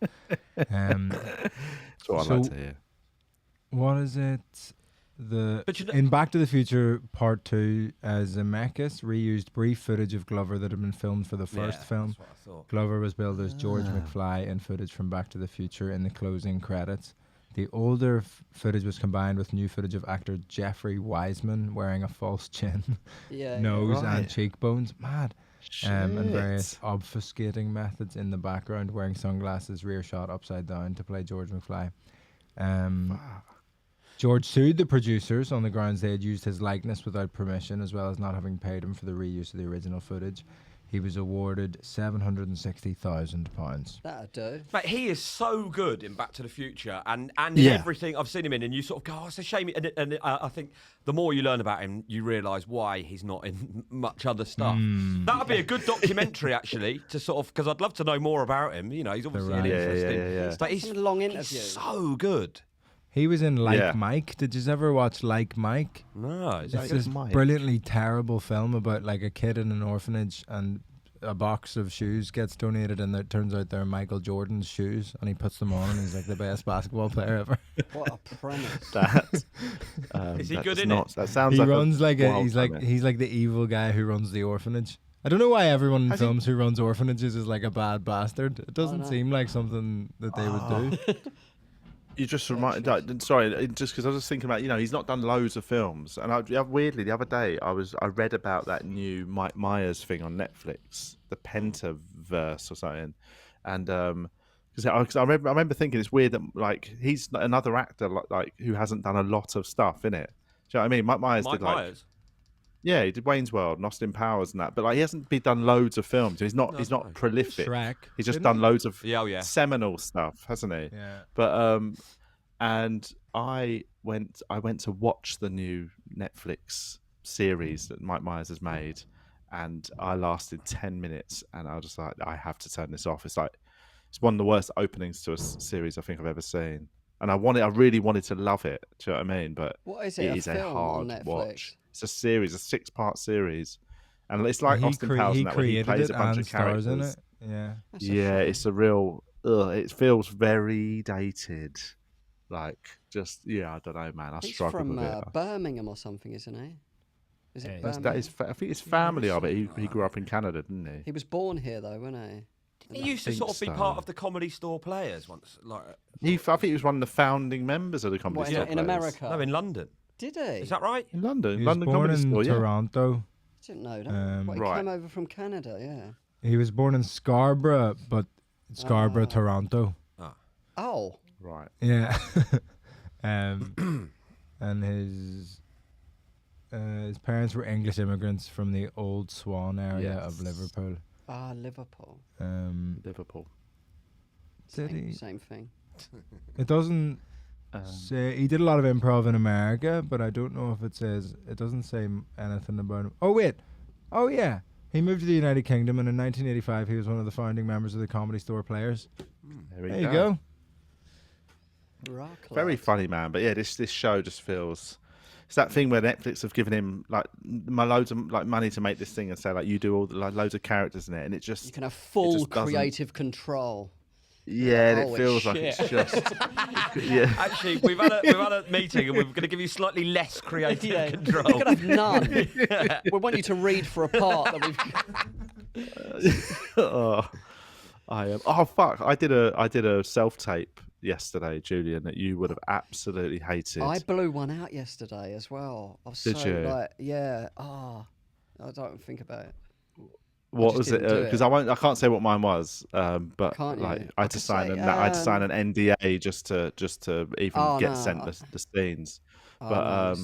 That's what I So- like to hear. What is it? But you know- In Back to the Future Part 2, Zemeckis reused brief footage of Glover that had been filmed for the first Yeah, film. That's what I thought. Glover was billed as George McFly in footage from Back to the Future in the closing credits. The older footage was combined with new footage of actor Jeffrey Wiseman wearing a false chin, Yeah. nose, and Right. cheekbones. Mad. And various Shit. obfuscating methods in the background, wearing sunglasses, rear shot upside down to play George McFly. George sued the producers on the grounds they had used his likeness without permission, as well as not having paid him for the reuse of the original footage. He was awarded £760,000. That'd do. But he is so good in Back to the Future, and Yeah. everything I've seen him in, and you sort of go, oh, it's a shame. And I think the more you learn about him, you realise why he's not in much other stuff. That would be a good documentary, actually, to sort of, because I'd love to know more about him. You know, he's obviously an right. Yeah, interesting. yeah. But It's a long he's interview. so good. He was in Like Yeah. Mike. Did you ever watch Like Mike? No, It's Like this Mike? brilliantly terrible film about like a kid in an orphanage and a box of shoes gets donated and it turns out they're Michael Jordan's shoes and he puts them on and he's like the best basketball player ever. What a premise. That Is he that good does in not- it? That sounds He like runs like a wild he's like premise. he's like the evil guy who runs the orphanage. I don't know why everyone in Has he- films who runs orphanages is like a bad bastard. It doesn't know. seem like something that they would do. You just reminded. Sorry, just because I was just thinking about. He's not done loads of films, and weirdly the other day I read about that new Mike Myers thing on Netflix, the Pentaverse or something, and because I remember thinking it's weird that like he's another actor like who hasn't done a lot of stuff in it. Do you know what I mean? Mike Myers Mike did like Myers. yeah, he did Wayne's World and Austin Powers and that, but like he hasn't done loads of films. He's not No. prolific. Shrek. He's just didn't done he? loads of Yeah, oh, yeah. seminal stuff, hasn't he? Yeah. But and I went to watch the new Netflix series that Mike Myers has made, and I lasted 10 minutes, and I was just like, I have to turn this off. It's one of the worst openings to a series I think I've ever seen, and I really wanted to love it. Do you know what I mean? But What is it? it A is a film on hard Netflix? watch. It's a series, a 6-part series, and it's like he Austin Powers he and that, where he created plays it a bunch and of stars characters. in it. Yeah. That's a Yeah, shame. it's a real. It feels very dated. Like, just I don't know, man. I He's struggle from with it. Birmingham or something, isn't he? Is it Yeah, That's, Birmingham? that is, I think it's family of it. He grew up in Canada, didn't he? He was born here, though, wasn't he? He used to think sort of be so. part of the Comedy Store Players once. Like, I think he was one of the founding members of the Comedy What, Store in Players. America? no, in London. Did he? Is that right? In London, He was London born Comedy in Store. Yeah. I Toronto. didn't know that. Um, He Right. came over from Canada, yeah. He was born in Scarborough, but Scarborough, Toronto. Oh, Right. Yeah. and his parents were English immigrants from the Old Swan area of Liverpool. Ah, Liverpool. Liverpool. Same thing. It doesn't say he did a lot of improv in America, but I don't know if it doesn't say anything about him. Oh wait, oh yeah, he moved to the United Kingdom, and in 1985 he was one of the founding members of the Comedy Store Players. There you go. Very funny man, but yeah, this show just feels. It's that thing where Netflix have given him like loads of like money to make this thing and say like you do all the, like loads of characters in it, and it just you can have full creative control. Yeah, and it feels like it's just. Yeah. Actually, we've had a meeting, and we're going to give you slightly less creative control. We're going to have none. We want you to read for a part that we've. Oh fuck! I did a self tape yesterday, Julian, that you would have absolutely hated. I blew one out yesterday as well. I was Did you? like, yeah. I don't think about it. What was it? Because I can't say what mine was. But Can't like you? I had to sign I had to sign an NDA just to even get sent the scenes. But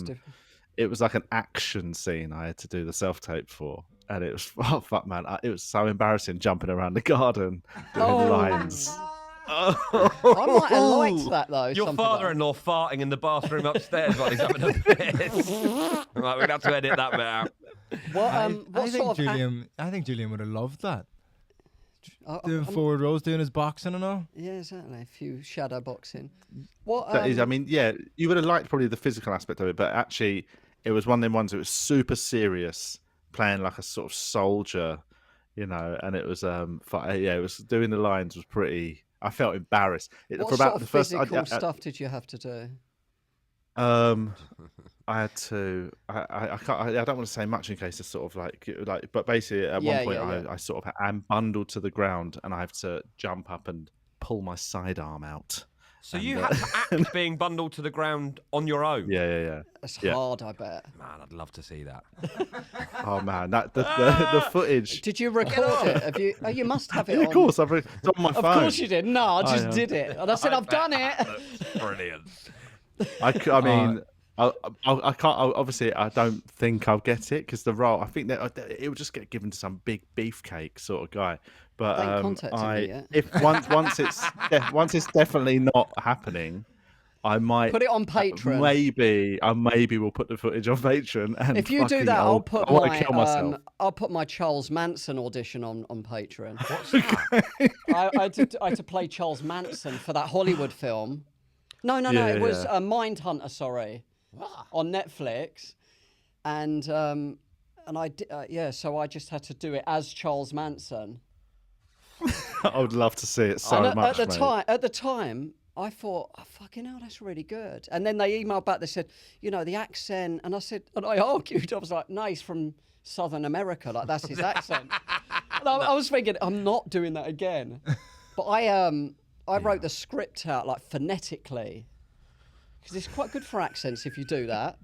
it was like an action scene I had to do the self tape for, and it was fuck man, it was so embarrassing jumping around the garden doing lines. I might have liked that though. Your father-in-law farting in the bathroom upstairs while he's having a piss. Right, we're gonna have to edit that bit out. I think Julian would have loved that. Doing forward rows, doing his boxing and all. Yeah, exactly. A few shadow boxing. That is, I mean, yeah, you would have liked probably the physical aspect of it, but actually, it was one of them ones that was super serious, playing like a sort of soldier, you know. And it was, it was doing the lines was pretty. I felt embarrassed. What sort of physical stuff did you have to do? I had to. I can't. I don't want to say much in case it's sort of like. But basically, at one point, I sort of am bundled to the ground, and I have to jump up and pull my sidearm out. So you had to act being bundled to the ground on your own. Yeah. That's hard, I bet. Man, I'd love to see that. Oh man, the footage. Did you record it? Have you? Oh, you must have it. Yeah, of course, it's on my phone. Of course you did. No, I just did it, and I said I've done it. Brilliant. I mean. I can't. Obviously, I don't think I'll get it because the role. I think that it will just get given to some big beefcake sort of guy. But if once it's definitely not happening, I might put it on Patreon. Maybe we'll put the footage on Patreon. And if you do that, I'll put my Charles Manson audition on Patreon. What's that? I had to play Charles Manson for that Hollywood film. No, it was Mindhunter. Sorry. On Netflix, and I did, so I just had to do it as Charles Manson. I would love to see it so much. At the time, I thought, oh, fucking hell, that's really good. And then they emailed back. They said, the accent, and I argued. I was like, no, he's from Southern America. Like that's his accent. And I was thinking, I'm not doing that again. But I wrote the script out like phonetically. Because it's quite good for accents if you do that.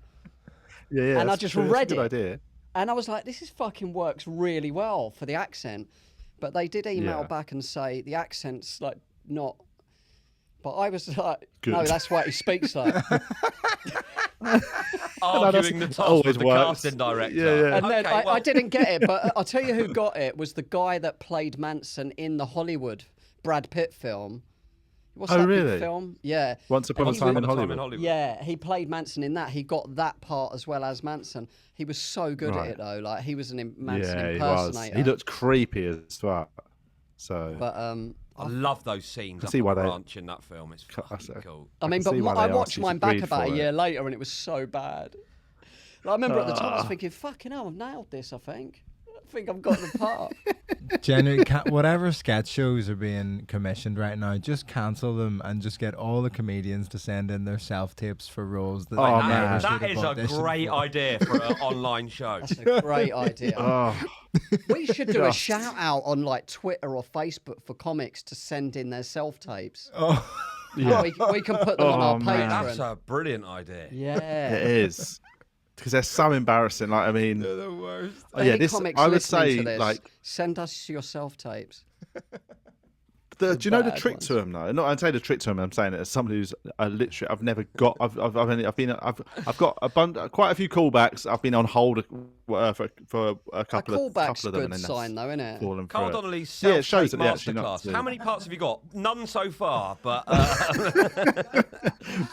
Yeah. And I just read it. Good idea. And I was like, this is fucking works really well for the accent. But they did email back and say the accent's like not. But I was like, good. No, that's what he speaks like. Arguing the toss with the casting director. Yeah. And then I didn't get it, but I'll tell you who got it was the guy that played Manson in the Hollywood Brad Pitt film. What's that big film? Yeah. Once Upon a Time in Hollywood. Yeah, he played Manson in that. He got that part as well as Manson. He was so good at it though. Like he was an Manson impersonator. He looked creepy as fuck. So. But I love those scenes. See why ranch in that film. It's fucking cool. I mean, but I watched mine back about a year later, and it was so bad. Like, I remember at the time I was thinking, "Fucking hell, I've nailed this." I think I've got the part. Genuinely, whatever sketch shows are being commissioned right now, just cancel them and just get all the comedians to send in their self-tapes for roles. That is a great idea for an online show. That's a great idea. We should do a shout out on like Twitter or Facebook for comics to send in their self-tapes. Yeah. We can put them on our Patreon. That's a brilliant idea. Yeah. It is. Because they're so embarrassing. Like, I mean, they're the worst. I would say, like, send us your self tapes. Do you know the bad trick ones. to him though? Not I'm saying the trick to him. I'm saying it as somebody who's literally I've never got. I've got quite a few callbacks. I've been on hold for a couple of callback's them. good sign though, isn't it? Fallen Carl through it. Donnelly's Yeah, it self-tape shows that they actually not masterclass. to- How many parts have you got? None so far, but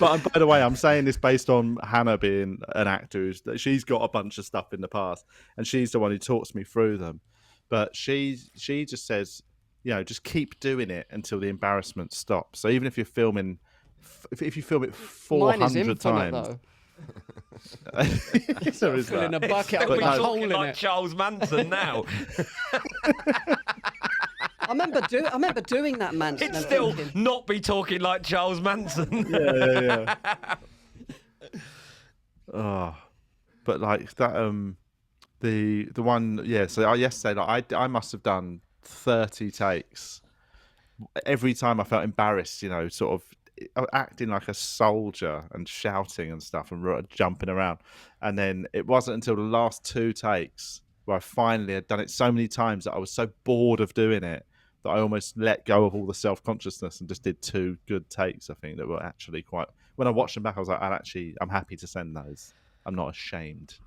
But by the way, I'm saying this based on Hannah being an actor. She's got a bunch of stuff in the past, and she's the one who talks me through them. But she just says, just keep doing it until the embarrassment stops. So even if you're filming, if you film it Mine is 400 infinite times, though. there is Filling that. a bucket up we're with a hole talking in like it. Charles Manson now. I remember doing that, Manson. It'd and still thinking, not be talking like Charles Manson. Yeah. Oh, but like that. The one. Yeah. So yesterday, I must have done 30 takes. Every time I felt embarrassed, sort of acting like a soldier and shouting and stuff and jumping around. And then it wasn't until the last 2 takes where I finally had done it so many times that I was so bored of doing it that I almost let go of all the self-consciousness and just did 2 good takes, I think, that were actually quite... When I watched them back, I was like, I'm happy to send those. I'm not ashamed.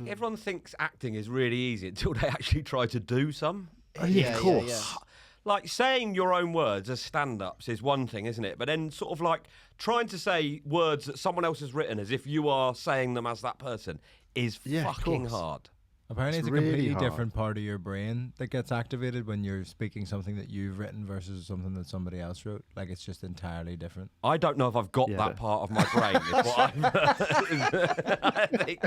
Everyone thinks acting is really easy until they actually try to do some. Yeah, of course. yeah. Like saying your own words as stand-ups is one thing, isn't it? But then sort of like trying to say words that someone else has written as if you are saying them as that person is Yeah, of fucking course. hard. Apparently, It's it's a really completely hard. different part of your brain that gets activated when you're speaking something that you've written versus something that somebody else wrote. Like, it's just entirely different. I don't know if I've got Yeah, that part of my brain. Is what I think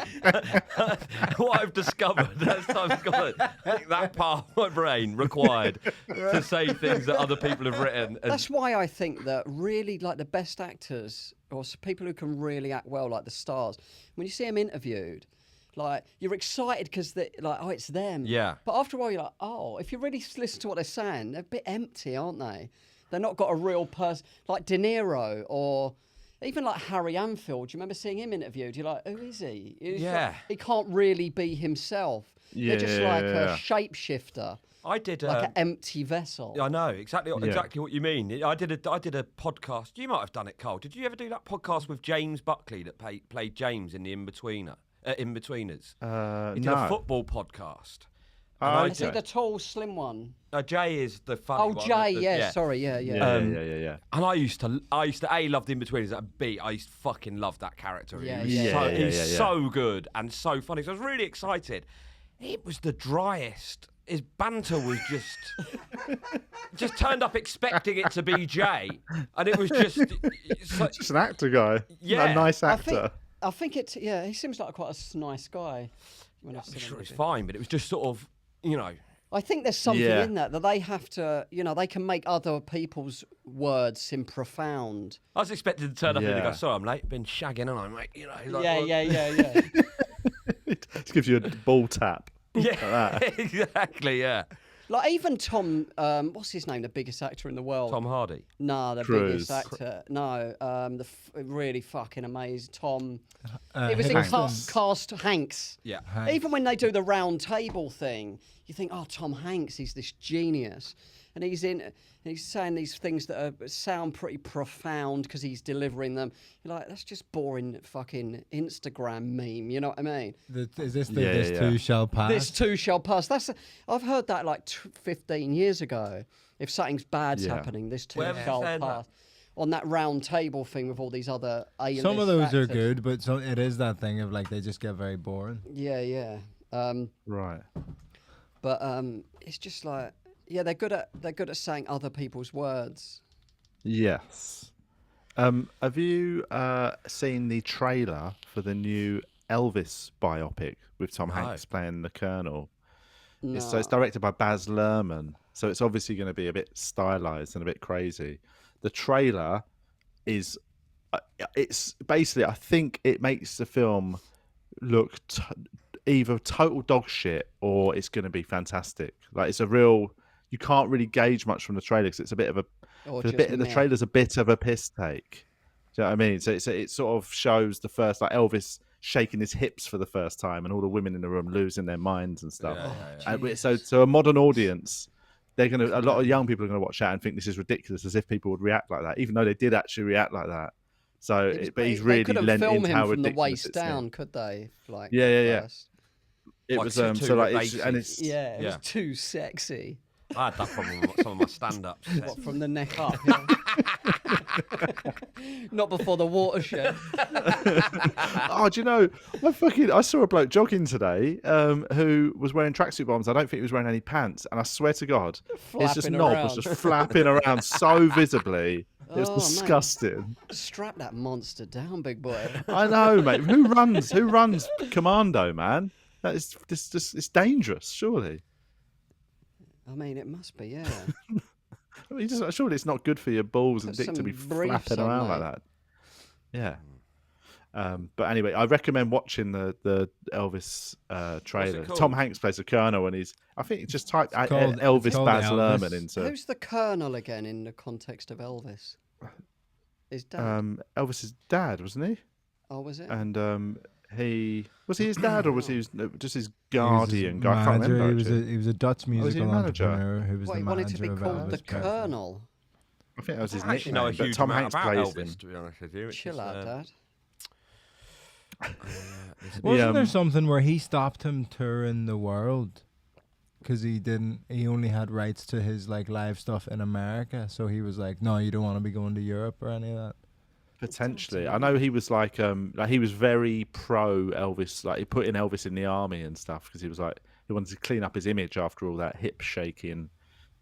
what I've discovered as time's gone. I think that part of my brain required to say things that other people have written. And That's why I think that really, like the best actors or people who can really act well, like the stars, when you see them interviewed, like you're excited because it's them. Yeah. But after a while, you're like, oh, if you really listen to what they're saying, they're a bit empty, aren't they? They're not got a real person like De Niro or even like Harry Anfield. Do you remember seeing him interviewed? You're like, who is he? Yeah. He can't really be himself. They're just like a shapeshifter. I did Like an empty vessel. I know exactly what you mean. I did a podcast. You might have done it, Cole. Did you ever do that podcast with James Buckley that played James in the In-Betweeners? He did a football podcast. Is he the tall, slim one? Jay is the funny one. Oh, Jay, The- yeah, sorry, yeah. Yeah. And I used to A, love the In-Betweeners, and B, I used to fucking love that character. Yeah, He's so good and so funny. So I was really excited. It was the driest. His banter was just turned up expecting it to be Jay, and it was just Just an actor guy. Yeah. A nice actor. I think he seems like quite a nice guy. When I've I'm seen sure him. it's fine, but it was just sort of, I think there's something Yeah. in that they have to, they can make other people's words seem profound. I was expected to turn up and Yeah. go, sorry, I'm late, been shagging, and I'm like, Yeah. It gives you a ball tap. Yeah, exactly, yeah. Like even Tom, what's his name? The biggest actor in the world. Tom Hardy. No, the Cruise. biggest actor. No, really fucking amazing Tom. It It was in Hanks. Cast Hanks. Yeah. Hanks. Even when they do the round table thing, you think, oh, Tom Hanks, he's this genius. And he's saying these things that sound pretty profound because he's delivering them. You're like, that's just boring fucking Instagram meme, you know what I mean? Is this Yeah, this yeah. too shall pass? This too shall pass. I've heard that like 15 years ago. If something's bad's Yeah. happening, this too Where was he shall saying that? pass. On that round table thing with all these other A-list Some of those are actors. good, but it is that thing of like they just get very boring. Yeah. Right. But it's just like, yeah, they're good at saying other people's words. Yes. Have you seen the trailer for the new Elvis biopic with Tom No. Hanks playing the Colonel? No. So it's directed by Baz Luhrmann. So it's obviously going to be a bit stylized and a bit crazy. The trailer is, it's basically, I think it makes the film look either total dog shit or it's going to be fantastic. Like it's a real, you can't really gauge much from the trailer because it's a bit of Or the just bit. The meh. trailer's a bit of a piss take. Do you know what I mean? So it sort of shows the first, like Elvis shaking his hips for the first time and all the women in the room losing their minds and stuff. Yeah, And so a modern audience, a lot of young people are going to watch that and think this is ridiculous, as if people would react like that, even though they did actually react like that. So, but he's really lent into how ridiculous from the waist it's down, could they? Like, yeah. first? It Like was two so like bases. It was too sexy. I had that problem with some of my stand-ups. What, from the neck up? Not before the watershed. Oh, do you know? I saw a bloke jogging today who was wearing tracksuit bottoms. I don't think he was wearing any pants, and I swear to God, his just knob was just flapping around so visibly. It was disgusting. Mate. Strap that monster down, big boy. I know, mate. Who runs commando, man? That is just it's dangerous, surely. I mean, it must be, yeah. Surely it's not good for your balls and Put dick to be some briefs flapping on, around mate. like that. Yeah. But anyway, I recommend watching the Elvis trailer. called? Tom Hanks plays a colonel, and I think just type It's called Elvis Baz Elvis. Luhrmann into. Who's the colonel again in the context of Elvis? His dad? Elvis's dad, wasn't he? Oh, was it? And was he his dad, or was he just his guardian guy? I can't Manager. remember. He was a Dutch was he a musical manager? entrepreneur who was What, the he wanted manager to be of called the Elvis Presley. colonel? I think that was his I don't actually know a nickname. But huge Tom amount Hanks about plays Elvis, him. to be honest with you. It's Chill just, out, Dad. Wasn't there something where he stopped him touring the world because he only had rights to his like live stuff in America, so he was like, no, you don't want to be going to Europe or any of that. Potentially, I know he was like he was very pro Elvis. Like he put in Elvis in the army and stuff because he was like he wanted to clean up his image after all that hip shaking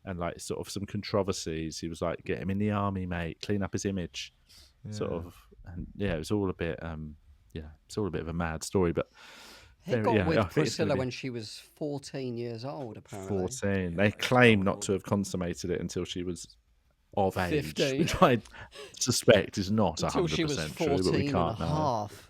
and like sort of some controversies. He was like, get him in the army, mate, clean up his image, sort of. And yeah, it was all a bit it's all a bit of a mad story. But He got I with think it's Priscilla gonna be when she was 14 years old, apparently. 14. They claim not to have consummated it until she was of age, 15. which I suspect is not Until 100% she was true, 14 but we and can't a know. half.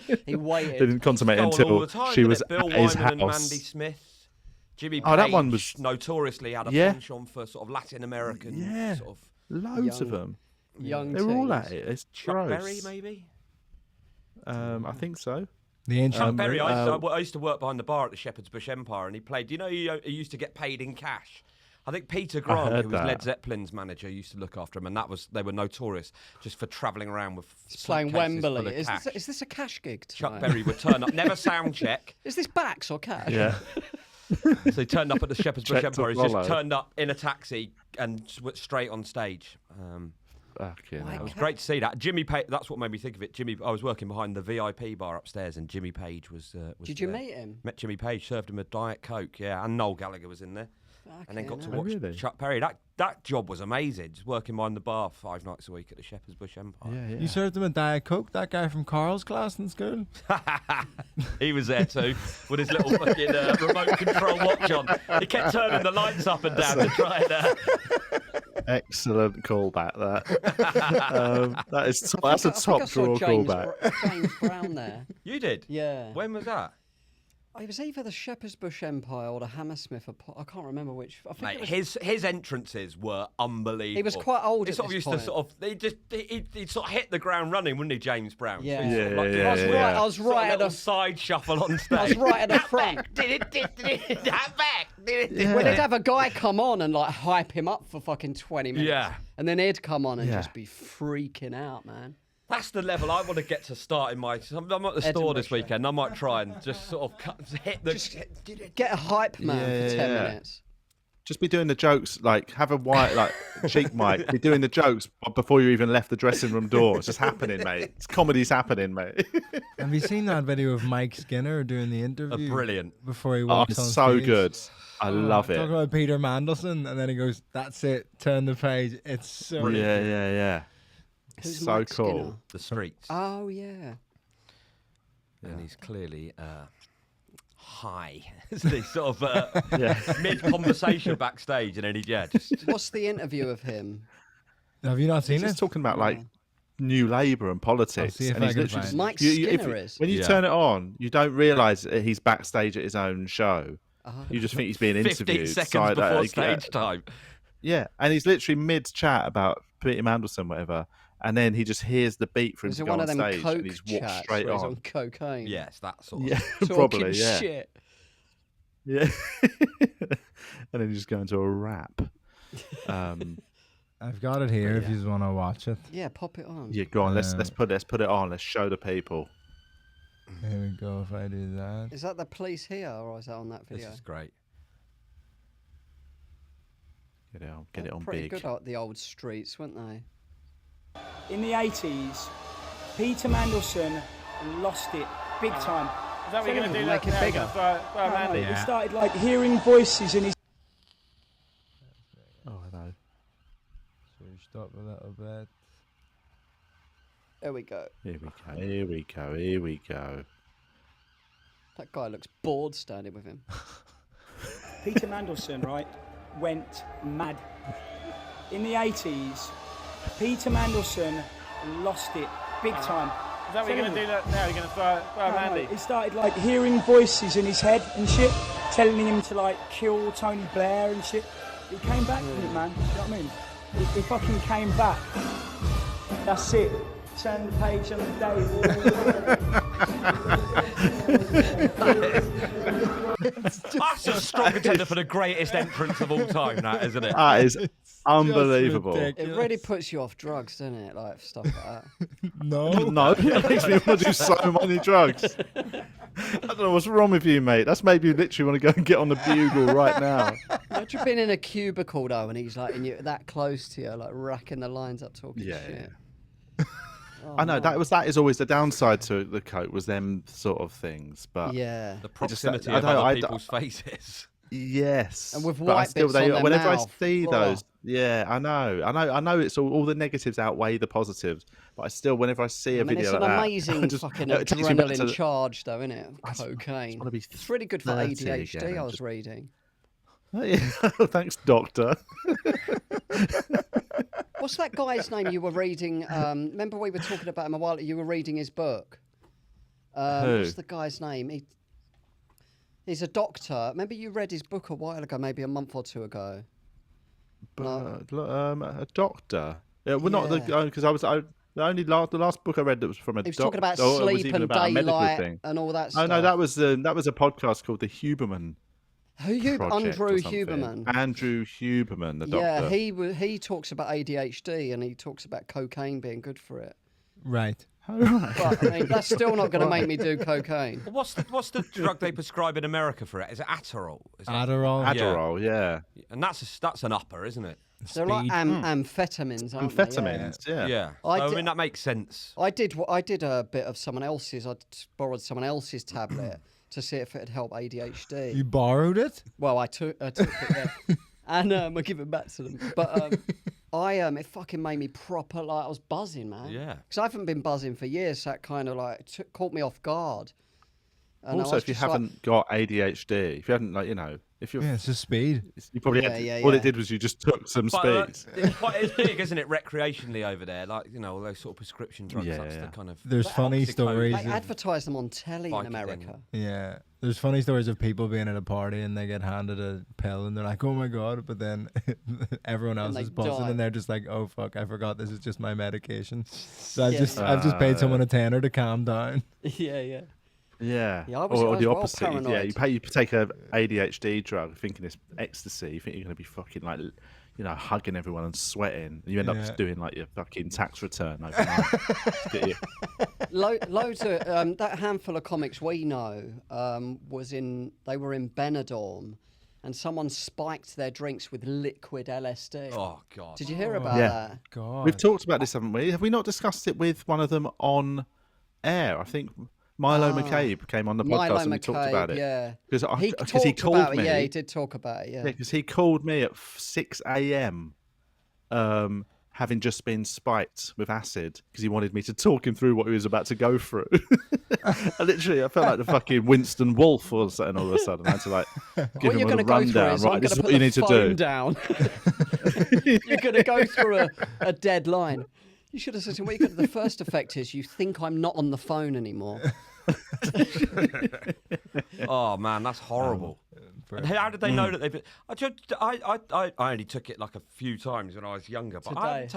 He They waited. didn't consummate Go on all until the time, she didn't was it? Bill at his Wyman and house. Mandy Smith. Jimmy Page Oh, that one was- notoriously had a Yeah. penchant for sort of Latin American Yeah. sort of Loads of Young- them. Young They were all teens. at it. It's Chuck gross. Berry, maybe. I think so. The ancient. Chuck Berry. I used to work behind the bar at the Shepherd's Bush Empire, and he played. You know, he used to get paid in cash. I think Peter Grant, heard who was that. Led Zeppelin's manager, used to look after him, and they were notorious just for travelling around with He's playing suitcases full Wembley. of cash. Is this a cash gig Chuck tonight? Berry would turn up, never sound check. Is this backs or cash? Yeah. So he turned up at the Shepherd's Bush Check to Empire. He follow. just turned up in a taxi and went straight on stage. Fucking Why It hell. was great to see that. Jimmy Page, that's what made me think of it. I was working behind the VIP bar upstairs, and Jimmy Page was Did you there. meet him? Met Jimmy Page, served him a Diet Coke, yeah, and Noel Gallagher was in there. And then got to Fucking watch hell. Really? Chuck Berry. That job was amazing. Just working behind the bar 5 nights a week at the Shepherd's Bush Empire. Yeah. You served him a Diet Coke, that guy from Carl's class in school? He was there too, with his little fucking remote control watch on. He kept turning the lights up and down to try and. Excellent callback. That's a I think top I saw drawer James callback. James Brown there. You did? Yeah. When was that? It was either the Shepherd's Bush Empire or the Hammersmith. I can't remember which. I think Mate, it was, his entrances were unbelievable. He was quite old He at sort of this used point. to sort of he'd sort of hit the ground running, wouldn't he, James Brown? Yeah. So he'd sort of like, Yeah, I was yeah, right. yeah. I was sort of right at little the. side shuffle on stage. I was right at the front. That back. When they'd have a guy come on and like hype him up for fucking 20 minutes. Yeah. And then he'd come on and Yeah. just be freaking out, man. That's the level I want to get to start in my. I'm at the store Edinburgh this show. weekend. I might try and just sort of hit the. Get a hype man Yeah, for 10 yeah. minutes. Just be doing the jokes, like have a white cheek mic. Be doing the jokes before you even left the dressing room door. It's just happening, mate. It's comedy's happening, mate. Have you seen that video of Mike Skinner doing the interview? Brilliant. Before he Oh, walks it's on so stage? good. I love Talking it. about Peter Mandelson, and then he goes, "That's it. Turn the page." It's so Yeah. It's Who's so Mike cool. Skinner? The streets. Oh, yeah. And he's clearly high. He's sort of Yeah. mid-conversation backstage, and then just. What's the interview of him? Have you not seen He's it? just talking about like New Labour and politics. see if and I he's can literally find just, it. Mike if- Skinner is. When you Yeah. turn it on, you don't realise that he's backstage at his own show. You just think he's being 15 interviewed. seconds before stage time. Yeah, and he's literally mid-chat about Peter Mandelson, whatever, and then he just hears the beat for him Is to it go one on of them stage, coke and he's walked chats straight where he's on. on cocaine? Yes, that sort of. Yeah, Talking probably, yeah. shit. Yeah. And then you just go into a rap. I've got it here if you just want to watch it. Yeah, pop it on. Yeah, go on. Let's put it on. Let's show the people. Here we go. If I do that. Is that the police here, or is that on that video? This is great. Get it on pretty big. good at the old streets, weren't they? In the 80s, Peter Mandelson lost it big time. Is that what you're going to do? Make it bigger. He started like hearing voices in his. Oh, hello. Switched up a little bit. There we go. Here we go. That guy looks bored standing with him. Peter Mandelson, right, went mad. In the 80s, Peter Mandelson lost it big time. Is that what you're going to do now? You're going to throw Mandy? He started like hearing voices in his head and shit, telling him to like kill Tony Blair and shit. He came back from it, man. You know what I mean? He fucking came back. That's it. Turn the page on the day. That's a strong contender for the greatest entrance of all time, that, isn't it? That is unbelievable. It really puts you off drugs, doesn't it? Like stuff like that. No. No, it makes me want to do so many drugs. I don't know what's wrong with you, mate. That's made me literally want to go and get on the bugle right now. Imagine being in a cubicle though, and he's like, and you're that close to you, like racking the lines up, talking shit. Oh, I know that is always the downside to the coke was them sort of things, but yeah, The proximity I of don't know, other people's faces. yes, and with but I white still, bits on their whenever mouth. I see Oh. those, yeah, I know, it's all the negatives outweigh the positives, but I still, whenever I see a I mean, video it's an like that, amazing I just- fucking it takes me back to adrenaline the- charge, though, isn't it? I just Cocaine. wanna be It's really good for 30 ADHD. again I and was just- reading. Oh, yeah. Thanks, doctor. What's that guy's name you were reading? Remember we were talking about him a while ago? You were reading his book. Who? What's the guy's name? He's a doctor. Remember you read his book a while ago, maybe a month or two ago? But, a doctor. Yeah, well, not the Yeah. because the last book I read that was from a He was doctor. talking about it was sleep even and about a medical daylight thing. and all that Oh stuff. no, that was a podcast called the Huberman. Project Andrew or something. Huberman. Andrew Huberman, the doctor. Yeah, he talks about ADHD and he talks about cocaine being good for it. Right. But I mean, that's still not going to make me do cocaine. What's the drug they prescribe in America for it? Is it Adderall? Is it? Adderall. Adderall, yeah. And that's an upper, isn't it? They're like Speed. amphetamines, aren't they? Amphetamines, yeah. Yeah. I I did- mean, that makes sense. I did a bit of someone else's. I borrowed someone else's tablet to see if it'd help ADHD. You borrowed it? Well, I took it, yeah. And I give it back to them. But it fucking made me proper, like, I was buzzing, man. Yeah. Because I haven't been buzzing for years, so that kind of like caught me off guard. And I Also, was if you just like- haven't got ADHD, if you hadn't, like, if you're, Yeah, it's just speed. you probably Yeah, had, yeah, all yeah. it did was you just took some But speeds. it's big, isn't it, recreationally over there? Like, all those sort of prescription drugs. Yeah, That's yeah. the kind of. There's like funny oxycodone. stories. They advertise them on telly in Vicodin. America. Yeah. There's funny stories of people being at a party and they get handed a pill and they're like, oh my God. But then everyone else they is buzzing die. and they're just like, oh fuck, I forgot this is just my medication. So I've Yeah. just paid someone a tenner to calm down. Yeah, yeah. Yeah, Yeah, I was or the well opposite. Yeah, paranoid. you take a ADHD drug, thinking it's ecstasy. You think you're going to be fucking like, hugging everyone and sweating. And you end up just doing like your fucking tax return overnight. Just get you. Loads of that handful of comics we know they were in Benidorm, and someone spiked their drinks with liquid LSD. Oh God. Did you hear about Yeah. that? God. We've talked about this, haven't we? Have we not discussed it with one of them on air? I think Milo McCabe came on the podcast Milo and we talked about it. Yeah, Because he talked called about me. it. Yeah, he did talk about it. Yeah, Yeah. because he called me at 6 a.m. Having just been spiked with acid because he wanted me to talk him through what he was about to go through. I felt like the fucking Winston Wolf or something all of a sudden. I had to give What you're him a going to go through rundown. is Right, I'm this going is to what put you the need to phone do. down. You're going to go through a dead line. You should have said to him, the first effect is you think I'm not on the phone anymore. Oh man, that's horrible. And how did they know that they've? I only took it like a few times when I was younger, but I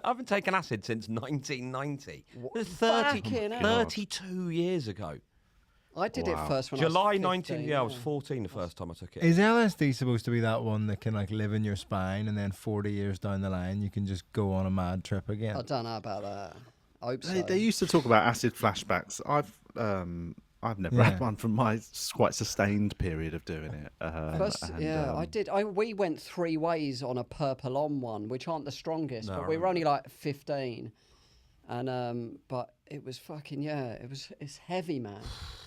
haven't taken acid since 1990. It was 32 years ago. I did it first when July I was 19. 15, Yeah, I was 14 the first time I took it. Is LSD supposed to be that one that can like live in your spine, and then 40 years down the line you can just go on a mad trip again? I don't know about that. I hope so. They used to talk about acid flashbacks. I've never had one from my quite sustained period of doing it. I did. We went 3 ways on a Purple On one, which aren't the strongest, but we were only like 15. And but it was fucking it's heavy, man.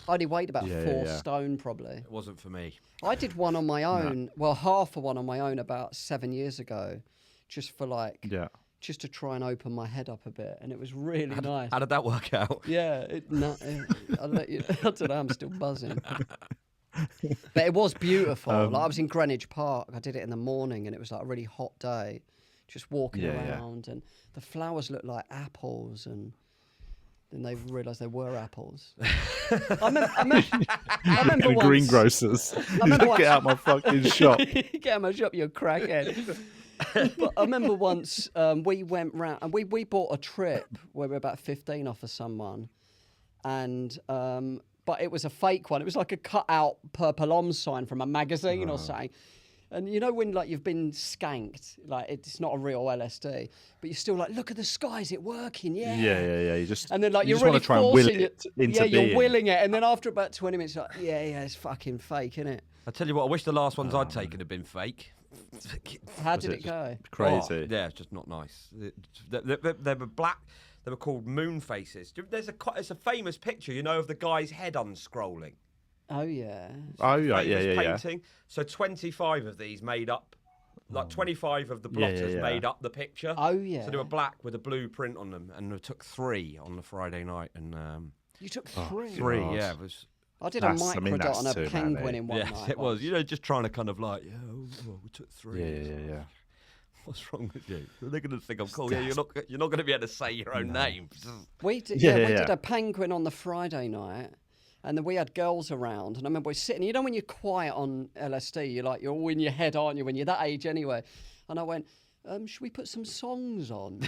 I only weighed about 4 stone probably. It wasn't for me. I did one on my own. Well, half of one on my own about 7 years ago, just for just to try and open my head up a bit, and it was really nice. How did that work out? Yeah, I'll let you. I don't know. I'm still buzzing. But it was beautiful. Like I was in Greenwich Park. I did it in the morning, and it was like a really hot day. Just walking around, and the flowers looked like apples, and then they realised they were apples. I remember once, greengrocers. Get out my fucking shop. Get out my shop, you crackhead. But I remember once we went round and we bought a trip where we were about 15 off of someone, and but it was a fake one. It was like a cut out Purple Om sign from a magazine or something. And you know when like you've been skanked, like it's not a real LSD, but you're still like, look at the sky, is it working? Yeah. Yeah. You just and then like you you're just really want to try and will it into being. You're willing it, and then after about 20 minutes, like it's fucking fake, isn't it? I tell you what, I wish the last ones I'd taken had been fake. How did it go? Crazy. Yeah, it's just not nice. They were black. They were called moon faces. There's a famous picture, you know, of the guy's head unscrolling. Oh yeah. Oh yeah, painting. So 25 of these made up, like 25 of the blotters made up the picture. Oh yeah. So they were black with a blue print on them, and we took 3 on the Friday night. And you took 3. 3, yeah. It was. I did a microdot on a penguin in one night. Yes, it was. You know, just trying to kind of like, we took 3. Yeah. What's wrong with you? They're going to think I'm cool. Yeah, you're not going to be able to say your own name. We did. We did a penguin on the Friday night. And then we had girls around, and I remember we were sitting. You know when you're quiet on LSD, you're all in your head, aren't you? When you're that age anyway. And I went, should we put some songs on?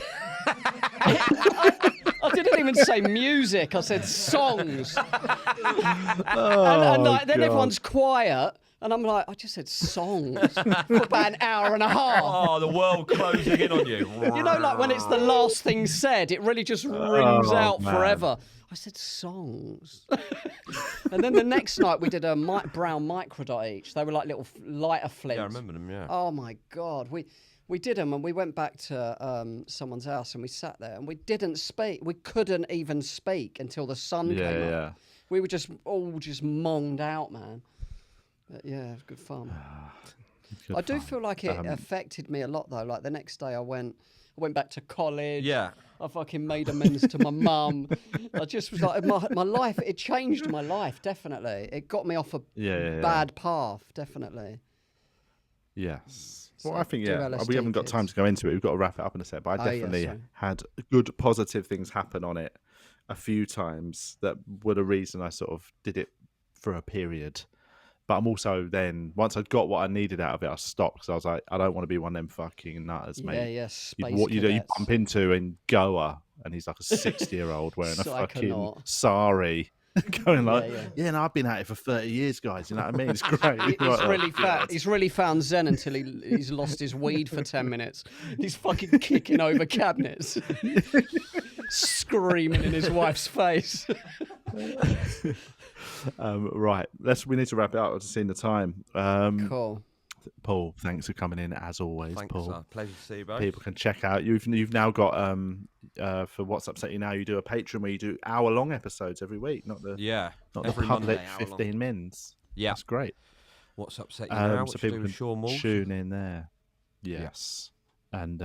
I didn't even say music. I said songs. and then everyone's quiet. And I'm like, I just said songs for about an hour and a half. Oh, the world closing in on you. You know, like when it's the last thing said, it really just rings out forever. I said songs. And then the next night we did a brown microdot each. They were like little lighter flints. Yeah, I remember them, yeah. Oh, my God. We did them, and we went back to someone's house, and we sat there, and we didn't speak. We couldn't even speak until the sun came up. We were just all monged out, man. But yeah, it was good fun. I do feel like it affected me a lot, though. Like the next day I went back to college. Yeah. I fucking made amends to my mum. I just was like, my life, it changed my life, definitely. It got me off a bad path, definitely. Yes. So Well, I think, do we LSD, haven't got time to go into it. We've got to wrap it up in a sec. But I definitely had good, positive things happen on it a few times that were the reason I sort of did it for a period. But I'm also then, once I'd got what I needed out of it, I stopped because I was like, I don't want to be one of them fucking nutters, mate. Yeah, What you bump into in Goa, and he's like a 60-year-old wearing a fucking sari, going like, no, I've been at it for 30 years, guys. You know what I mean? It's great. He's really found zen until he's lost his weed for 10 minutes. He's fucking kicking over cabinets, screaming in his wife's face. Right, we need to wrap it up. I've just seen the time. Cool. Paul, thanks for coming in as always. Thanks, Paul. Pleasure to see you both. People can check out. You've now got for What's Upset You Now. You do a Patreon where you do hour-long episodes every week, not the every public Monday, 15 mins. Yeah, that's great. What's Upset You Now? So people can tune in there. Yes, and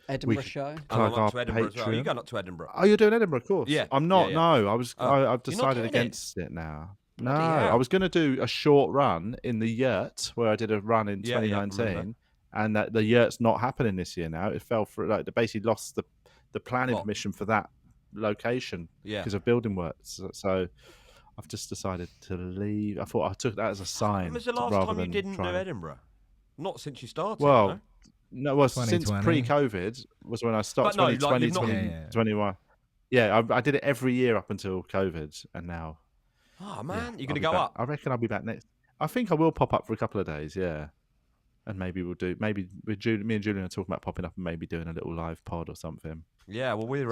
Edinburgh show. I'm up to Edinburgh as well. Are you going up to Edinburgh? Oh, you're doing Edinburgh, of course. Yeah. I'm not. Yeah. No, I've decided against it now. No, I was going to do a short run in the yurt where I did a run in 2019, and that the yurt's not happening this year now. It fell through. Like they basically lost the planning permission for that location because of building works. So I've just decided to leave. I thought I took that as a sign. When was the last time you didn't do Edinburgh? Not since you started. Well, no, since pre-COVID was when I started. 2020, 2021. Yeah, I did it every year up until COVID, and now Oh man, you're I'll gonna be go back. up? I reckon I'll be back next. I think I will pop up for a couple of days. Yeah, and maybe we'll do. Maybe me and Julian are talking about popping up and maybe doing a little live pod or something. Yeah, well, we're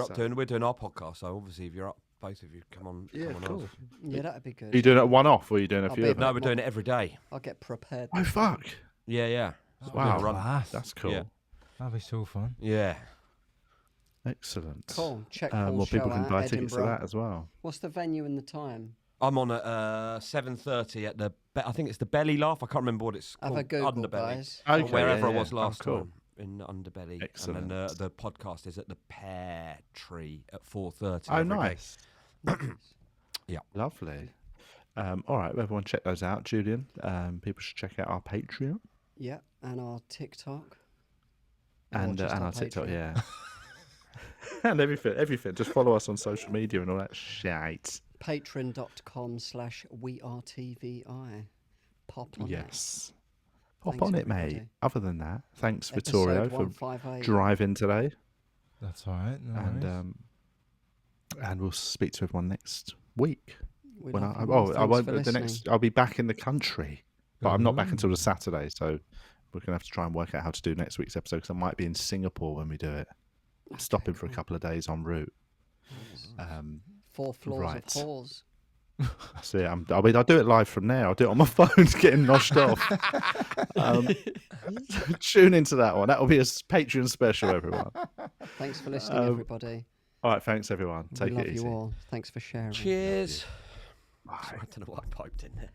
doing our podcast, so obviously if you're up, both of you, come on. Yeah, come on cool. off. Yeah, that'd be good. Are you doing it one off, or are you doing a I'll few be a of them? No, we're doing it every day. I'll get prepared. Oh fuck! Yeah. Wow, Class. that's cool. Yeah. That'll be so fun. Yeah. Excellent. Cool. Check Well, Paul's people show can out, buy tickets to Edinburgh. that as well. What's the venue and the time? I'm on at 7:30 at the. I think it's the Belly Laugh. I can't remember what it's Have called. a Google, Underbelly. guys. Or Okay, wherever yeah, I was yeah. last cool. time in Underbelly. Excellent. And then the podcast is at the Pear Tree at 4:30. Oh, every day. nice. Yeah. Lovely. All right, everyone, check those out, Julian. People should check out our Patreon Yeah, and our TikTok. and just our TikTok, Patreon. yeah, and everything. Just follow us on social media and all that shit. Patreon.com/WeAreTVI. Pop on Yes, pop Thanks, on it, everybody. mate. Other than that, thanks, it. Vittorio, Episode for 158. driving today, That's all right. No and worries. and we'll speak to everyone next week. We When love I you all. I Thanks won't. for The listening. next, I'll be back in the country, but I'm not back until Ooh. the Saturday. So we're gonna have to try and work out how to do next week's episode because I might be in Singapore when we do it. Stopping for a couple of days en route. 4 floors right. of whores. So yeah, I'll do it live from there. I'll do it on my phone to get him noshed off. Tune into that one. That'll be a Patreon special, everyone. Thanks for listening, everybody. All right, thanks everyone. Take we love it easy. you all. Thanks for sharing. Cheers. Bye. I don't know what I piped in there.